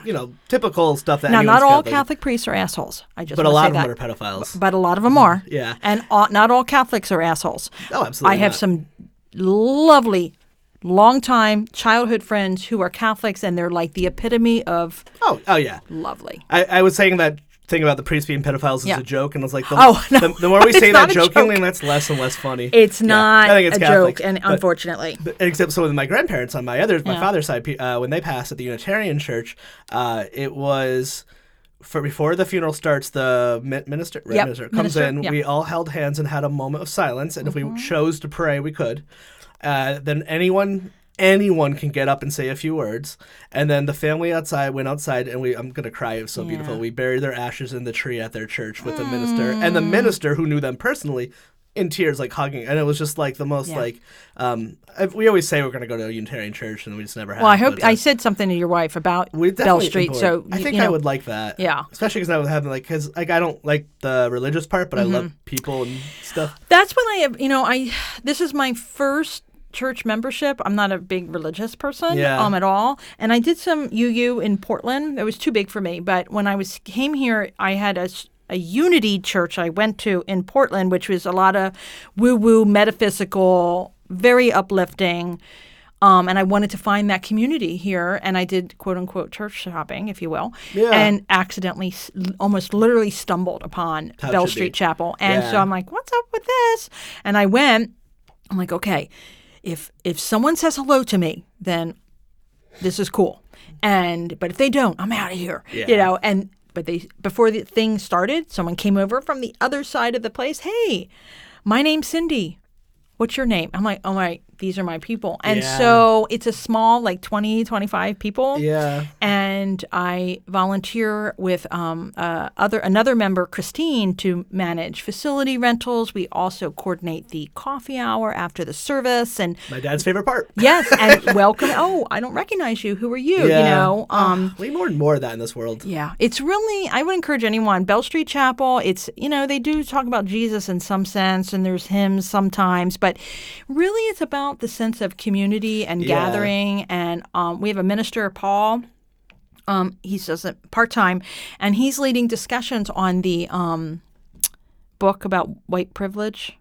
typical stuff that. Now, anyone's not all got, Catholic priests are assholes. I just but a want lot to of say them that. are pedophiles. But a lot of them are. Yeah. And not all Catholics are assholes. Oh, absolutely I have not. some lovely, longtime childhood friends who are Catholics, and they're like the epitome of Oh yeah. lovely. I was saying that thing about the priest being pedophiles Yeah. is a joke, and I was like, Oh, no, the more we it's say not that a jokingly, joke. that's less and less funny. It's Yeah. not I think it's a Catholic, joke, and but- unfortunately. Except so with my grandparents on my Yeah. father's side, when they passed at the Unitarian Church, it was before the funeral starts. The minister comes Minister, in. yeah. We all held hands and had a moment of silence, and if we chose to pray, we could. Then anyone can get up and say a few words, and then the family went outside, and I'm gonna cry. It was so beautiful. We buried their ashes in the tree at their church with the minister, and the minister, who knew them personally, in tears, like hugging, and it was just like the most we always say we're going to go to a Unitarian church, and we just never have. Well, I hope I said something to your wife about Bell Street, so I think I would like that. Yeah, especially because I would have because I don't like the religious part, but I love people and stuff. That's when this is my first church membership. I'm not a big religious person at all, and I did some UU in Portland. It was too big for me, but when I came here, I had a Unity church I went to in Portland, which was a lot of woo-woo, metaphysical, very uplifting. And I wanted to find that community here. And I did, quote unquote, church shopping, if you will, and accidentally, almost literally stumbled upon Bell Street Chapel. And so I'm like, what's up with this? And I went, I'm like, okay, if someone says hello to me, then this is cool. But if they don't, I'm out of here, But before the thing started, someone came over from the other side of the place. Hey, my name's Cindy. What's your name? I'm like, oh my, these are my people. And so it's a small, 20, 25 people. Yeah. And I volunteer with another member, Christine, to manage facility rentals. We also coordinate the coffee hour after the service. And my dad's favorite part. Yes. And welcome. Oh, I don't recognize you. Who are you? Yeah. We need more and more of that in this world. Yeah. It's really, I would encourage anyone. Bell Street Chapel, it's, they do talk about Jesus in some sense, and there's hymns sometimes, but really it's about the sense of community and gathering. And we have a minister, Paul. He does it part-time, and he's leading discussions on the book about white privilege.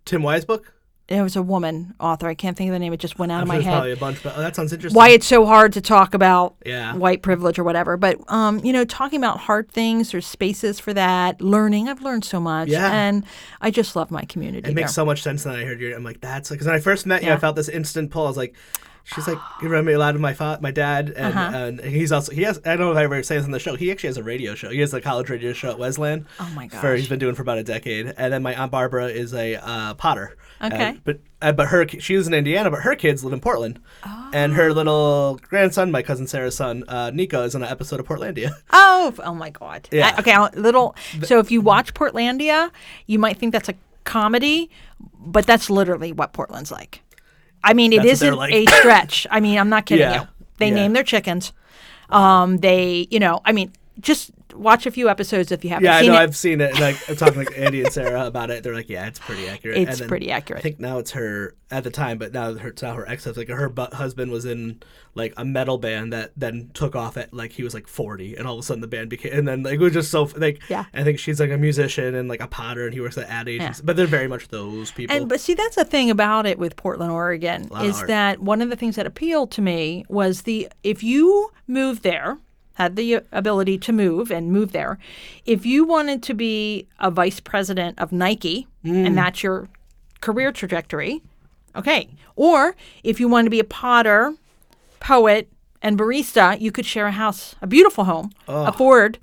Tim Wise book? It was a woman author. I can't think of the name. It just went out of my head. There's probably a bunch, but that sounds interesting. Why it's so hard to talk about white privilege or whatever. But, talking about hard things, there's spaces for that. Learning. I've learned so much. Yeah. And I just love my community. It makes so much sense when I heard you. I'm like, that's because when I first met you, I felt this instant pull. I was like, she's like, you remind me a lot of my dad. And he's also, I don't know if I ever say this on the show. He actually has a radio show. He has a college radio show at Wesleyan. Oh my gosh. He's been doing for about a decade. And then my Aunt Barbara is a potter. Okay. But she was in Indiana, but her kids live in Portland. Oh. And her little grandson, my cousin Sarah's son, Nico, is on an episode of Portlandia. Oh my God. Yeah. So if you watch Portlandia, you might think that's a comedy, but that's literally what Portland's like. I mean, it isn't a stretch. I mean, I'm not kidding you. They name their chickens. Just watch a few episodes if you haven't seen it. I've seen it. I'm talking to Andy and Sarah about it. They're like, yeah, it's pretty accurate. It's pretty accurate. I think now it's her, at the time, but now it's now her ex-husband. Her husband was in a metal band that then took off at he was 40, and all of a sudden the band became, and then it was just so I think she's a musician and a potter, and he works at ad agency, but they're very much those people. But see, that's the thing about it with Portland, Oregon, is that one of the things that appealed to me was if you move there, had the ability to move there. If you wanted to be a vice president of Nike, and that's your career trajectory, okay. Or if you wanted to be a potter, poet, and barista, you could share a house, a beautiful home, afford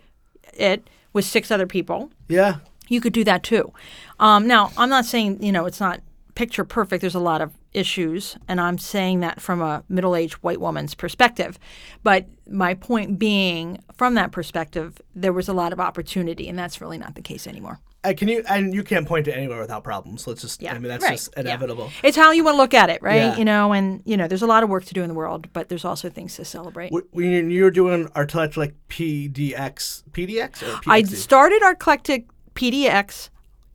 it with 6 other people. Yeah. You could do that too. Now, I'm not saying, it's not picture perfect. There's a lot of issues, and I'm saying that from a middle-aged white woman's perspective. But my point being, from that perspective, there was a lot of opportunity, and that's really not the case anymore. You can't point to anywhere without problems. Let's just, that's just inevitable. Yeah. It's how you want to look at it, right? Yeah. There's a lot of work to do in the world, but there's also things to celebrate. When you were doing Artclectic PDX or PDXD? I started Artclectic PDX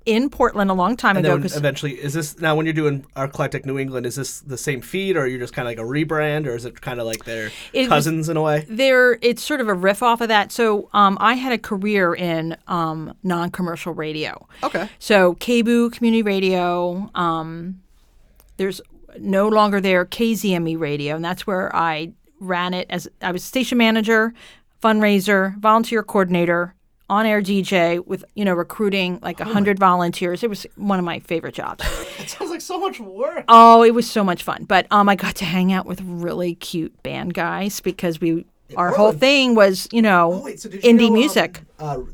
in Portland a long time ago. Eventually, is this now when you're doing Artclectic New England? Is this the same feed, or are you just kind of a rebrand, or is it kind of their cousins in a way? It's sort of a riff off of that. So I had a career in non-commercial radio. Okay. So KBOO Community Radio. There's no longer there KZME Radio, and that's where I ran it as I was station manager, fundraiser, volunteer coordinator, on-air DJ with, recruiting 100 volunteers. It was one of my favorite jobs. It sounds like so much work. Oh, it was so much fun. But I got to hang out with really cute band guys because our whole thing was, indie music.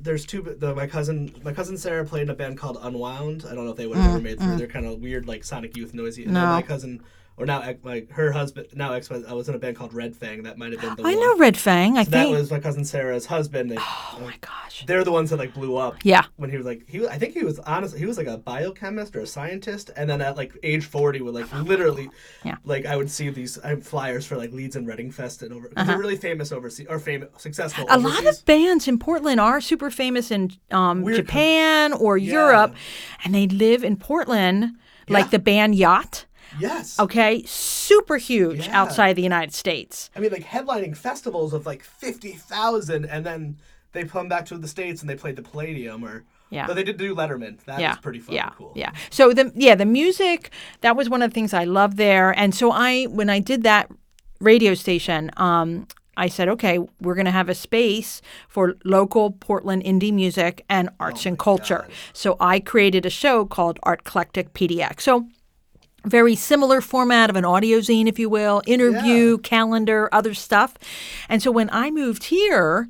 There's two. My cousin Sarah played in a band called Unwound. I don't know if they would have ever made it through. They're kind of weird, Sonic Youth, noisy. And no. then my cousin or now like her husband, now ex-husband. I was in a band called Red Fang. That might have been the I one. know Red Fang. I So think. that was my cousin Sarah's husband. Oh my gosh. They're the ones that like blew up. Yeah. When he was like I think he was honestly he was like a biochemist or a scientist, and then at like age 40 would like literally, Yeah. like I would see these flyers for like Leeds and Reading Fest and over. They're really famous overseas or successful. A overseas. lot of bands in Portland are super famous in Japan or Yeah. Europe, and they live in Portland, like Yeah. the band Yacht. Yes. Okay, super huge Yeah. outside the United States. I mean, like headlining festivals of like 50,000, and then they come back to the States and they played the Palladium, or Yeah. But they did do Letterman. That Yeah, was pretty fucking yeah, cool. yeah. So the music, that was one of the things I loved there. And so when I did that radio station, I said, okay, we're going to have a space for local Portland indie music and arts and culture. God. So I created a show called Artclectic PDX. So very similar format of an audio zine, if you will, interview, calendar, other stuff. And so when I moved here,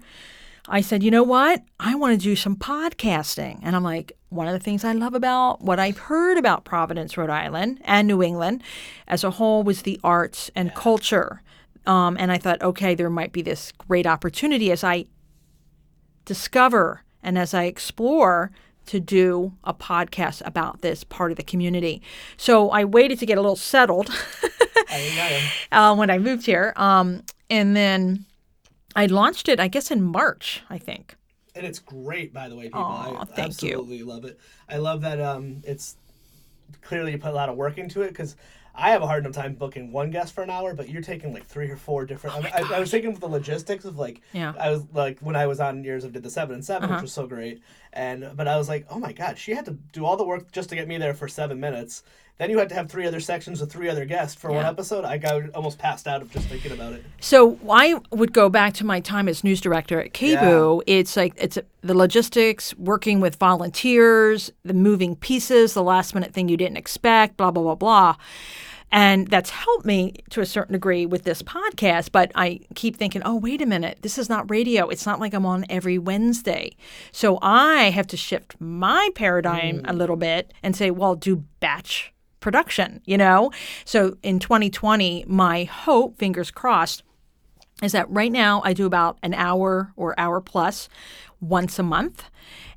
I said, you know what? I want to do some podcasting. And I'm like, one of the things I love about what I've heard about Providence, Rhode Island and New England as a whole was the arts and culture. And I thought, okay, there might be this great opportunity as I discover and as I explore to do a podcast about this part of the community. So I waited to get a little settled when I moved here. And then I launched it, I guess, in March, I think. And it's great, by the way, people. Aw, I thank you. absolutely love it. I love that it's clearly you put a lot of work into it, because I have a hard enough time booking one guest for an hour, but you're taking like 3 or 4 different. I was thinking of the logistics of like, I was like, when I was on Years of did the 7 and 7, which was so great. But I was like, oh my God, she had to do all the work just to get me there for 7 minutes. Then you had to have 3 other sections with 3 other guests for one episode. I got almost passed out of just thinking about it. So I would go back to my time as news director at KBOO. It's like the logistics, working with volunteers, the moving pieces, the last minute thing you didn't expect, blah, blah, blah, blah. And that's helped me to a certain degree with this podcast. But I keep thinking, oh, wait a minute, this is not radio. It's not like I'm on every Wednesday. So I have to shift my paradigm a little bit and say, well, do batch production, you know? So in 2020, my hope, fingers crossed, is that right now I do about an hour or hour plus once a month.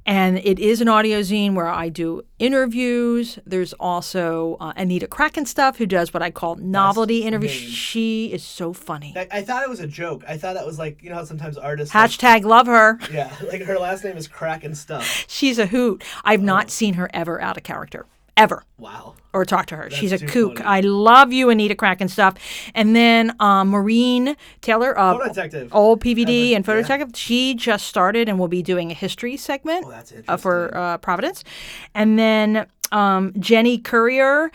And it is an audio zine where I do interviews. There's also Anita Krakenstuff, who does what I call novelty interviews. She is so funny. I thought it was a joke. I thought it was like, you know how sometimes artists... Hashtag love her. Yeah, like her last name is Kraken Stuff. She's a hoot. I've not seen her ever out of character. Ever. Wow. Or talk to her. She's a too kook. funny. I love you, Anita Krakenstuff. And then Maureen Taylor of Photo Detective. Old PVD and Photo Yeah. Detective. She just started and will be doing a history segment That's interesting. for Providence. And then Jenny Courier,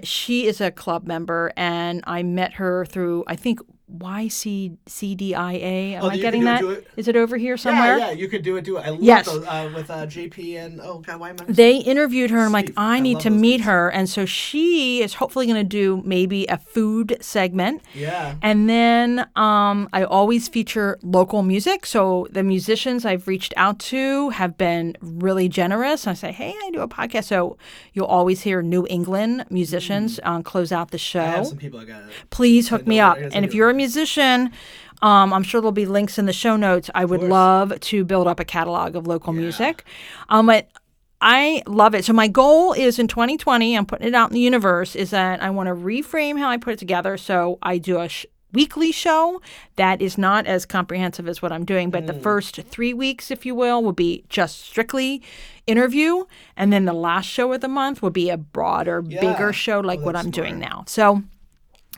she is a club member, and I met her through, I think, YCDIA. Am I you getting can that? do it. Is it over here somewhere? Yeah, you could do it. I love Yes. those with JP and, oh God, why am I... They interviewed her, and I'm like, Steve. I need love to those meet guys. her. And so she is hopefully going to do maybe a food segment. Yeah. And then I always feature local music. So the musicians I've reached out to have been really generous. I say, hey, I do a podcast. So you'll always hear New England musicians close out the show. I have some people I got. Please hook me know up. that. I guess And I if do. you're a musician, I'm sure there'll be links in the show notes. I would love to build up a catalog of local music. But I love it. So my goal is in 2020, I'm putting it out in the universe, is that I want to reframe how I put it together. So I do a weekly show that is not as comprehensive as what I'm doing, but the first 3 weeks, if you will be just strictly interview. And then the last show of the month will be a broader, bigger show like what that's I'm doing smart. now. So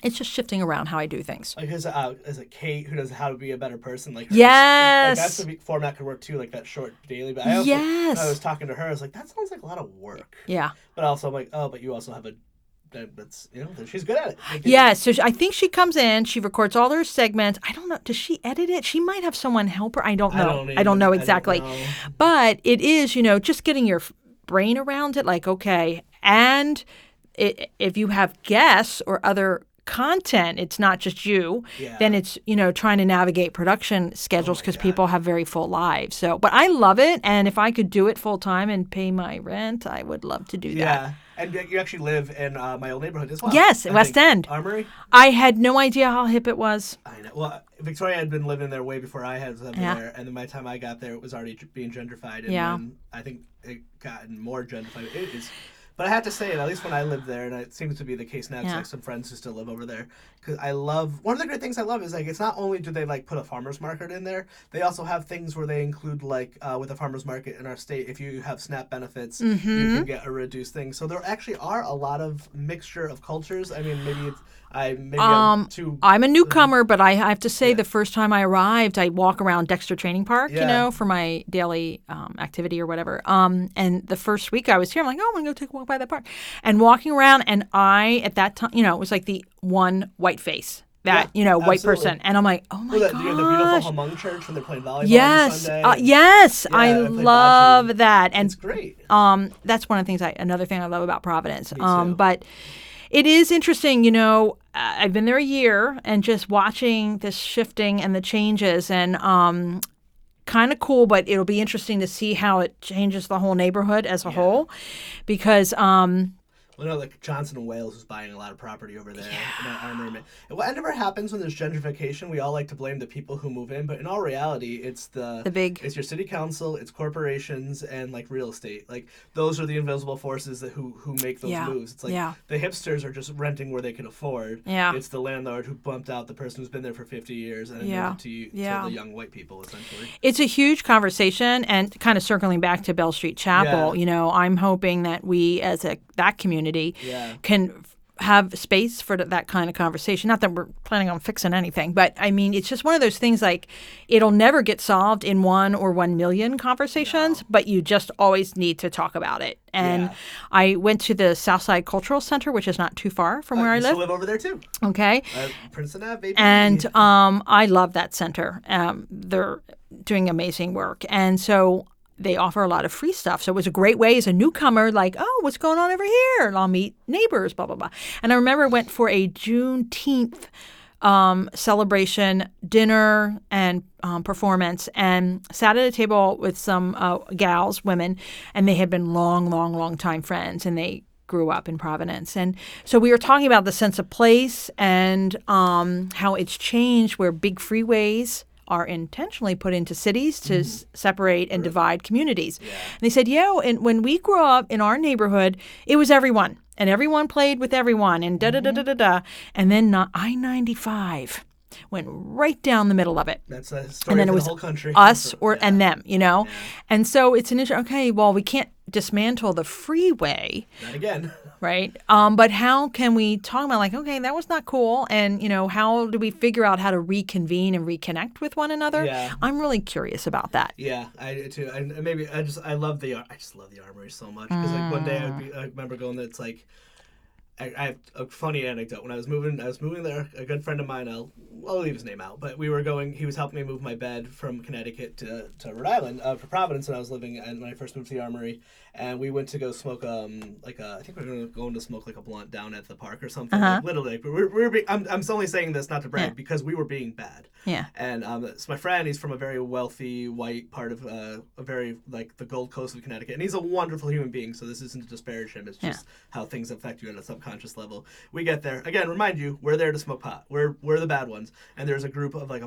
it's just shifting around how I do things. Like, is it Kate who does How to Be a Better Person? Like, Yes. Like that's the format could work too, like that short daily. But I also, Yes. I was talking to her, I was like, that sounds like a lot of work. Yeah. But also, I'm like, oh, but you also have that's, you know, she's good at it. Like, Yeah, so I think she comes in, she records all her segments. I don't know, does she edit it? She might have someone help her. I don't know. I don't know exactly. know. But it is, just getting your brain around it, like, okay. And if you have guests or other content, it's not just you, Yeah. then it's, trying to navigate production schedules because people have very full lives. So, but I love it. And if I could do it full time and pay my rent, I would love to do that. Yeah. And you actually live in my old neighborhood as well. Yes, I West think. End. Armory? I had no idea how hip it was. I know. Well, Victoria had been living there way before I had lived Yeah. there. And then by the time I got there, it was already being gentrified. And Yeah. then I think it gotten more gentrified. It is. But I have to say, at least when I lived there, and it seems to be the case now, because I have some friends who still live over there. Because I love, one of the great things I love is, like, it's not only do they, like, put a farmer's market in there, they also have things where they include, like, with a farmer's market in our state, if you have SNAP benefits, you can get a reduced thing. So there actually are a lot of mixture of cultures. I mean, maybe it's, I'm too... I'm a newcomer, but I have to say the first time I arrived, I walk around Dexter Training Park, for my daily activity or whatever. And the first week I was here, I'm like, oh, I'm going to go take a walk by that park. And walking around, and at that time, it was like the one white face. That, white person. And I'm like, oh my gosh. You have the beautiful Hmong church when they're playing volleyball yes. on Sunday. Yes. Yeah, I love that. And it's great. That's one of the things another thing I love about Providence. Me too. But it is interesting, I've been there a year and just watching this shifting and the changes and kind of cool, but it'll be interesting to see how it changes the whole neighborhood as a whole because Well, no, like Johnson and Wales is buying a lot of property over there in that Armory. And whatever happens when there's gentrification, we all like to blame the people who move in, but in all reality, it's it's your city council, it's corporations, and like real estate. Like those are the invisible forces that who make those moves. It's like the hipsters are just renting where they can afford. Yeah. It's the landlord who bumped out the person who's been there for 50 years and moved it to the young white people, essentially. It's a huge conversation, and kind of circling back to Bell Street Chapel, I'm hoping that we as that community can have space for that kind of conversation. Not that we're planning on fixing anything, but I mean, it's just one of those things like it'll never get solved in 1 or 1 million conversations, but you just always need to talk about it. And I went to the Southside Cultural Center, which is not too far from where I live. I live over there too. Okay. Princeton Ave, baby. And I love that center. They're doing amazing work. And so they offer a lot of free stuff. So it was a great way as a newcomer, like, oh, what's going on over here? And I'll meet neighbors, blah, blah, blah. And I remember I went for a Juneteenth celebration, dinner, and performance, and sat at a table with some gals, women, and they had been long time friends, and they grew up in Providence. And so we were talking about the sense of place and how it's changed, where big freeways are intentionally put into cities to separate and divide communities. Yeah. And they said, and when we grew up in our neighborhood, it was everyone, and everyone played with everyone, and da-da-da-da-da-da. And then I-95 went right down the middle of it. That's a story and then for it was the whole country. Us and them, Yeah. And so it's an issue. Okay, well, we can't dismantle the freeway. Not again. Right? But how can we talk about, like, okay, that was not cool, and, how do we figure out how to reconvene and reconnect with one another? Yeah. I'm really curious about that. Yeah, I do too. And maybe I just love the Armory so much, because like one day I remember going there, it's like, I have a funny anecdote. When I was moving there, a good friend of mine, I'll leave his name out, but he was helping me move my bed from Connecticut to Rhode Island, for Providence, when I was living, and when I first moved to the Armory, and we went to go smoke, I think we were going to smoke like a blunt down at the park or something, like, literally, but I'm only saying this not to brag, because we were being bad. Yeah. And it's my friend, he's from a very wealthy white part of a very, like, the Gold Coast of Connecticut, and he's a wonderful human being, so this isn't to disparage him, it's just how things affect you at a subconscious level. We get there, again, remind you, we're there to smoke pot. We're the bad ones, and there's a group of, like,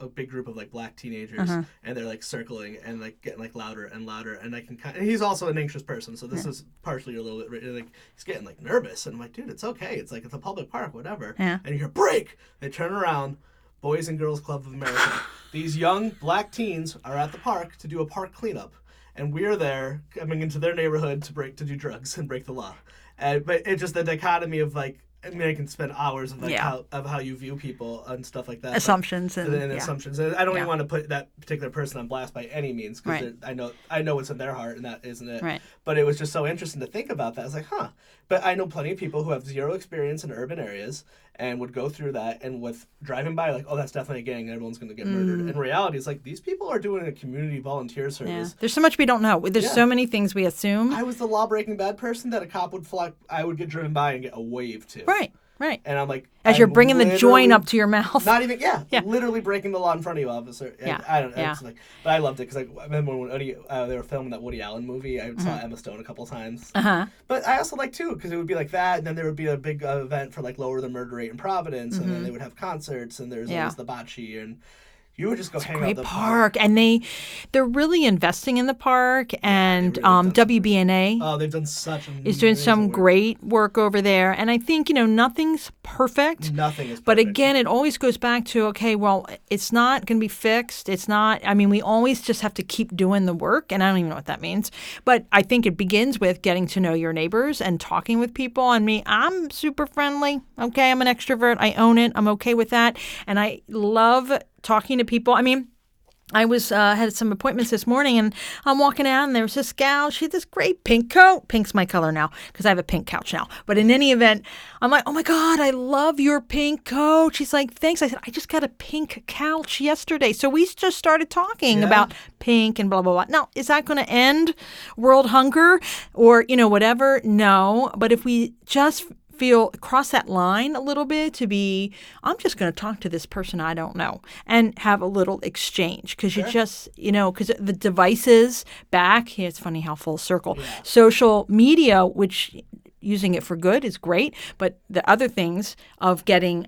a big group of, like, black teenagers, and they're, like, circling and, like, getting, like, louder and louder, and I can and he's also an anxious person, so this is partially a little bit, like, he's getting, like, nervous, and I'm like, dude, it's okay, it's like, it's a public park, whatever. And you hear, break! They turn around, Boys and Girls Club of America. These young black teens are at the park to do a park cleanup, and we're there coming into their neighborhood to do drugs and break the law. But it's just the dichotomy of, like, I mean, I can spend hours of, like, how you view people and stuff like that. Assumptions and assumptions. And I don't even want to put that particular person on blast by any means, because I know what's in their heart, and that isn't it. Right. But it was just so interesting to think about that. I was like, huh. But I know plenty of people who have zero experience in urban areas and would go through that, and with driving by, like, oh, that's definitely a gang, and everyone's going to get murdered. In reality, it's like, these people are doing a community volunteer service. There's so much we don't know. There's so many things we assume. I was the law-breaking bad person that a cop would I would get driven by and get a wave to. Right. Right. And I'm like, As you're I'm bringing the joint literally- up to your mouth. Not even, yeah, Yeah. literally breaking the law in front of you, officer. And Yeah, I don't know. yeah. It's like, but I loved it because like, I remember when they were filming that Woody Allen movie. I saw Emma Stone a couple times. Uh-huh. But I also like too because it would be like that, and then there would be a big event for like lower the murder rate in Providence, and then they would have concerts, and there's Yeah. always the bocce, and you would just go hang out Great at the park. And they're really investing in the park. And really have done some WBNA Oh, they've done such is doing some amazing work. great work over there. And I think, nothing's perfect. Nothing is perfect. But again, it always goes back to, okay, well, it's not going to be fixed. It's not, we always just have to keep doing the work. And I don't even know what that means. But I think it begins with getting to know your neighbors and talking with people. And I'm super friendly. Okay, I'm an extrovert. I own it. I'm okay with that. And I love talking to people. I was had some appointments this morning, and I'm walking out, and there was this gal. She had this great pink coat. Pink's my color now because I have a pink couch now. But in any event, I'm like, oh my God, I love your pink coat. She's like, thanks. I said, I just got a pink couch yesterday. So we just started talking about pink and blah, blah, blah. Now, is that going to end world hunger or, whatever? No. But if we just cross that line a little bit to be, I'm just going to talk to this person I don't know and have a little exchange because you just, because the devices back, it's funny how full circle, social media, which using it for good is great, but the other things of getting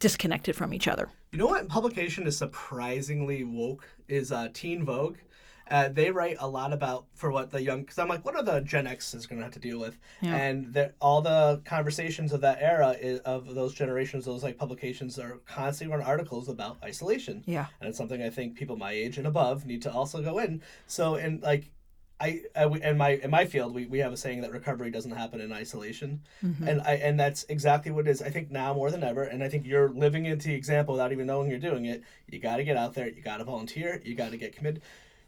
disconnected from each other. You know what publication is surprisingly woke is Teen Vogue. They write a lot about for what the young, because I'm like, what are the Gen X is going to have to deal with? Yeah. And all the conversations of that era, of those generations, those like publications are constantly running articles about isolation. Yeah. And it's something I think people my age and above need to also go in. So, and like, in my field, we have a saying that recovery doesn't happen in isolation, and that's exactly what it is. I think now more than ever, and I think you're living into the example without even knowing you're doing it. You got to get out there. You got to volunteer. You got to get committed.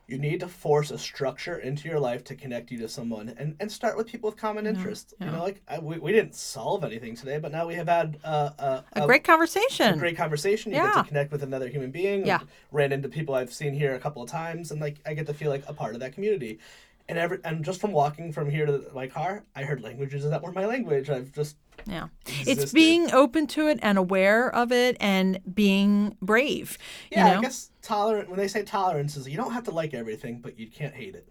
You need to force a structure into your life to connect you to someone, and start with people with common interests. Yeah. We didn't solve anything today, but now we have had a great conversation. A great conversation. You get to connect with another human being. Yeah. Ran into people I've seen here a couple of times, and like I get to feel like a part of that community. And just from walking from here to my car, I heard languages that weren't my language. I've just It's being open to it and aware of it and being brave. I guess tolerant. When they say tolerance, is you don't have to like everything, but you can't hate it.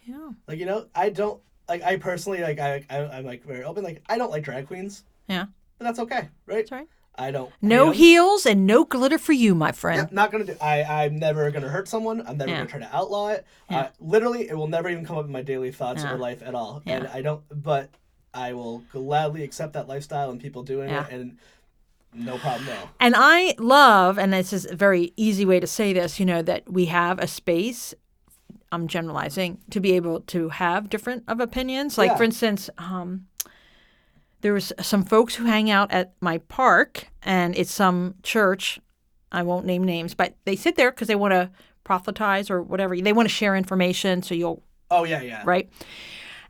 Yeah. Like I don't like. I personally like. I'm like very open. Like I don't like drag queens. Yeah. But that's okay, right? That's right. I don't. No heels and no glitter for you, my friend. Yeah, not gonna do. I'm never gonna hurt someone. I'm never gonna try to outlaw it. Literally, it will never even come up in my daily thoughts or life at all. Yeah. And I don't. But I will gladly accept that lifestyle and people doing it, and no problem at all. And I love, and this is a very easy way to say this, that we have a space. I'm generalizing to be able to have different of opinions. Like for instance. There was some folks who hang out at my park, and it's some church. I won't name names, but they sit there because they want to proselytize or whatever. They want to share information, so you'll... Oh, yeah. Right?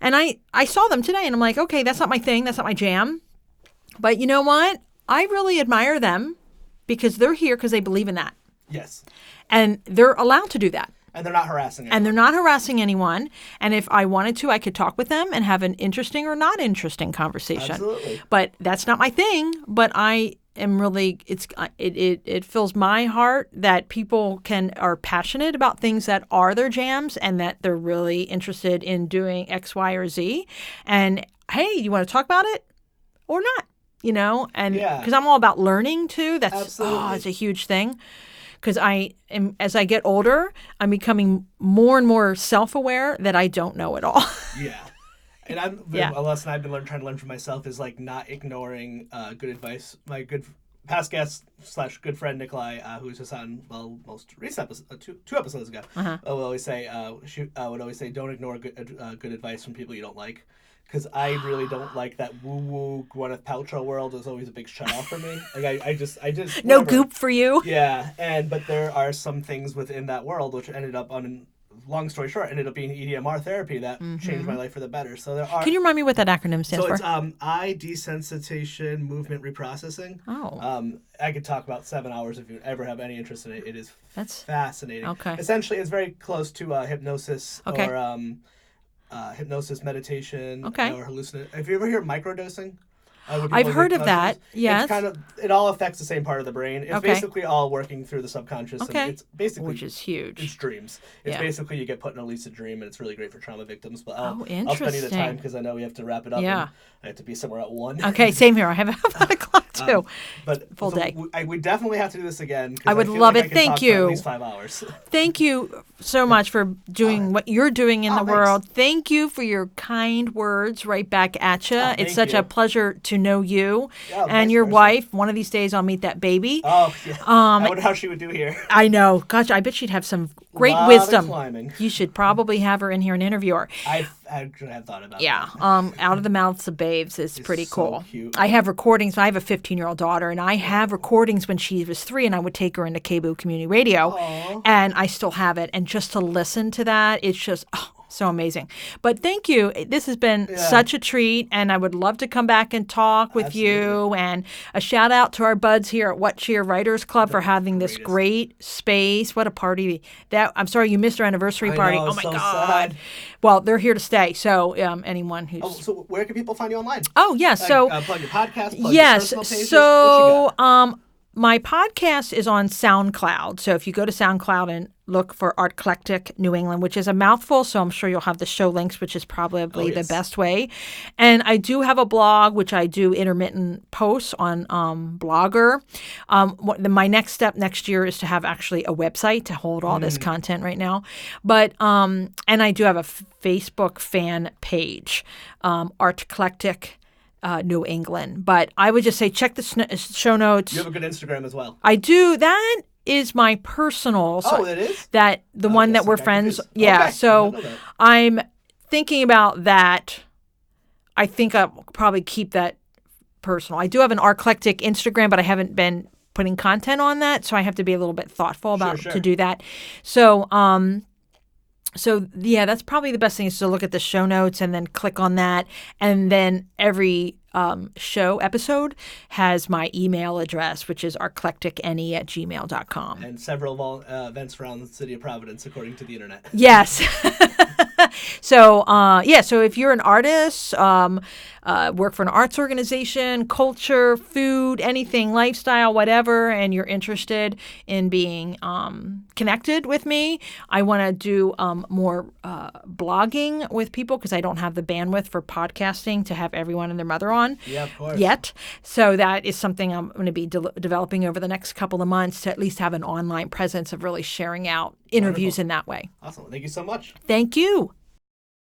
And I saw them today, and I'm like, okay, that's not my thing. That's not my jam. But you know what? I really admire them because they're here because they believe in that. Yes. And they're allowed to do that. And they're not harassing anyone. And they're not harassing anyone. And if I wanted to, I could talk with them and have an interesting or not interesting conversation. Absolutely. But that's not my thing. But I am really, it fills my heart that people are passionate about things that are their jams and that they're really interested in doing X, Y, or Z. And hey, you want to talk about it or not? And because I'm all about learning too. That's it's a huge thing. Because as I get older, I'm becoming more and more self-aware that I don't know it all. Yeah. And a lesson I've been trying to learn for myself is like not ignoring good advice. My good past guest / good friend Nikolai, who's just on most recent episode, two episodes ago, would always say don't ignore good advice from people you don't like. Because I really don't like that woo-woo Gwyneth Paltrow world is always a big shut-off for me. Like, I just no whatever. goop for you. Yeah, but there are some things within that world which ended up long story short, ended up being EDMR therapy that changed my life for the better. So there are... Can you remind me what that acronym stands for? So it's eye desensitization movement reprocessing. Oh. I could talk about 7 hours if you ever have any interest in it. It is fascinating. Okay. Essentially, it's very close to hypnosis okay. or... hypnosis, meditation, okay. or hallucination. Have you ever heard microdosing? When people I've get heard of that. concussions. Yes. It all affects the same part of the brain. It's Okay. basically all working through the subconscious. Okay. And it's basically Which is huge. It's dreams. It's Yeah. basically you get put in a lucid dream, and it's really great for trauma victims. But I'll spend you the interesting. time because I know we have to wrap it up. Yeah. And I have to be somewhere at 1. Okay, same here. I have 1:00 too. But Full day. We definitely have to do this again. 'Cause I would feel love like it. I can Thank talk for you. At least 5 hours. Thank you so much for doing what you're doing in the thanks. world. Thank you for your kind words right back at you. It's thank such you. a pleasure to know you Yeah, and vice your versa. wife. One of these days I'll meet that baby. Oh, yeah. I wonder how she would do here. I know. Gosh, I bet she'd have some great Lot of wisdom. climbing. You should probably have her in here and interview her. I actually have thought about Yeah, that. Out of the Mouths of Babes is pretty so cool. cute. I have recordings. I have a 15-year-old daughter, and I have recordings when she was 3, and I would take her into KBOO Community Radio, and I still have it. And just to listen to that, it's just so amazing. But thank you. This has been such a treat, and I would love to come back and talk with you. And a shout out to our buds here at What Cheer Writers Club for having this great space. What a party! I'm sorry you missed our anniversary party. know, Oh my so God! sad. Well, they're here to stay. So anyone who's So where can people find you online? Oh, yeah. So, plug your podcast, plug yes. your personal pages. So, What you got? my podcast is on SoundCloud. So, if you go to SoundCloud and look for Artclectic New England, which is a mouthful, so I'm sure you'll have the show links, which is probably the best way. And I do have a blog, which I do intermittent posts on Blogger. My next step next year is to have actually a website to hold all this content right now. But and I do have a Facebook fan page, Artclectic New England. But I would just say check the show notes. You have a good Instagram as well. I do. That is my personal. So it is? that the one yes, that we're I got friends. confused. Yeah. Okay. I So didn't know that. I'm thinking about that. I think I'll probably keep that personal. I do have an Artclectic Instagram, but I haven't been putting content on that, so I have to be a little bit thoughtful about Sure. to do that. So yeah, that's probably the best thing is to look at the show notes and then click on that. And then every show episode has my email address, which is artclecticne@gmail.com. And several events around the city of Providence, according to the internet. Yes. So if you're an artist, work for an arts organization, culture, food, anything, lifestyle, whatever, and you're interested in being connected with me, I want to do more blogging with people because I don't have the bandwidth for podcasting to have everyone and their mother on Yeah, of course. yet. So that is something I'm going to be developing over the next couple of months to at least have an online presence of really sharing out interviews in that way. Awesome. Thank you so much. Thank you.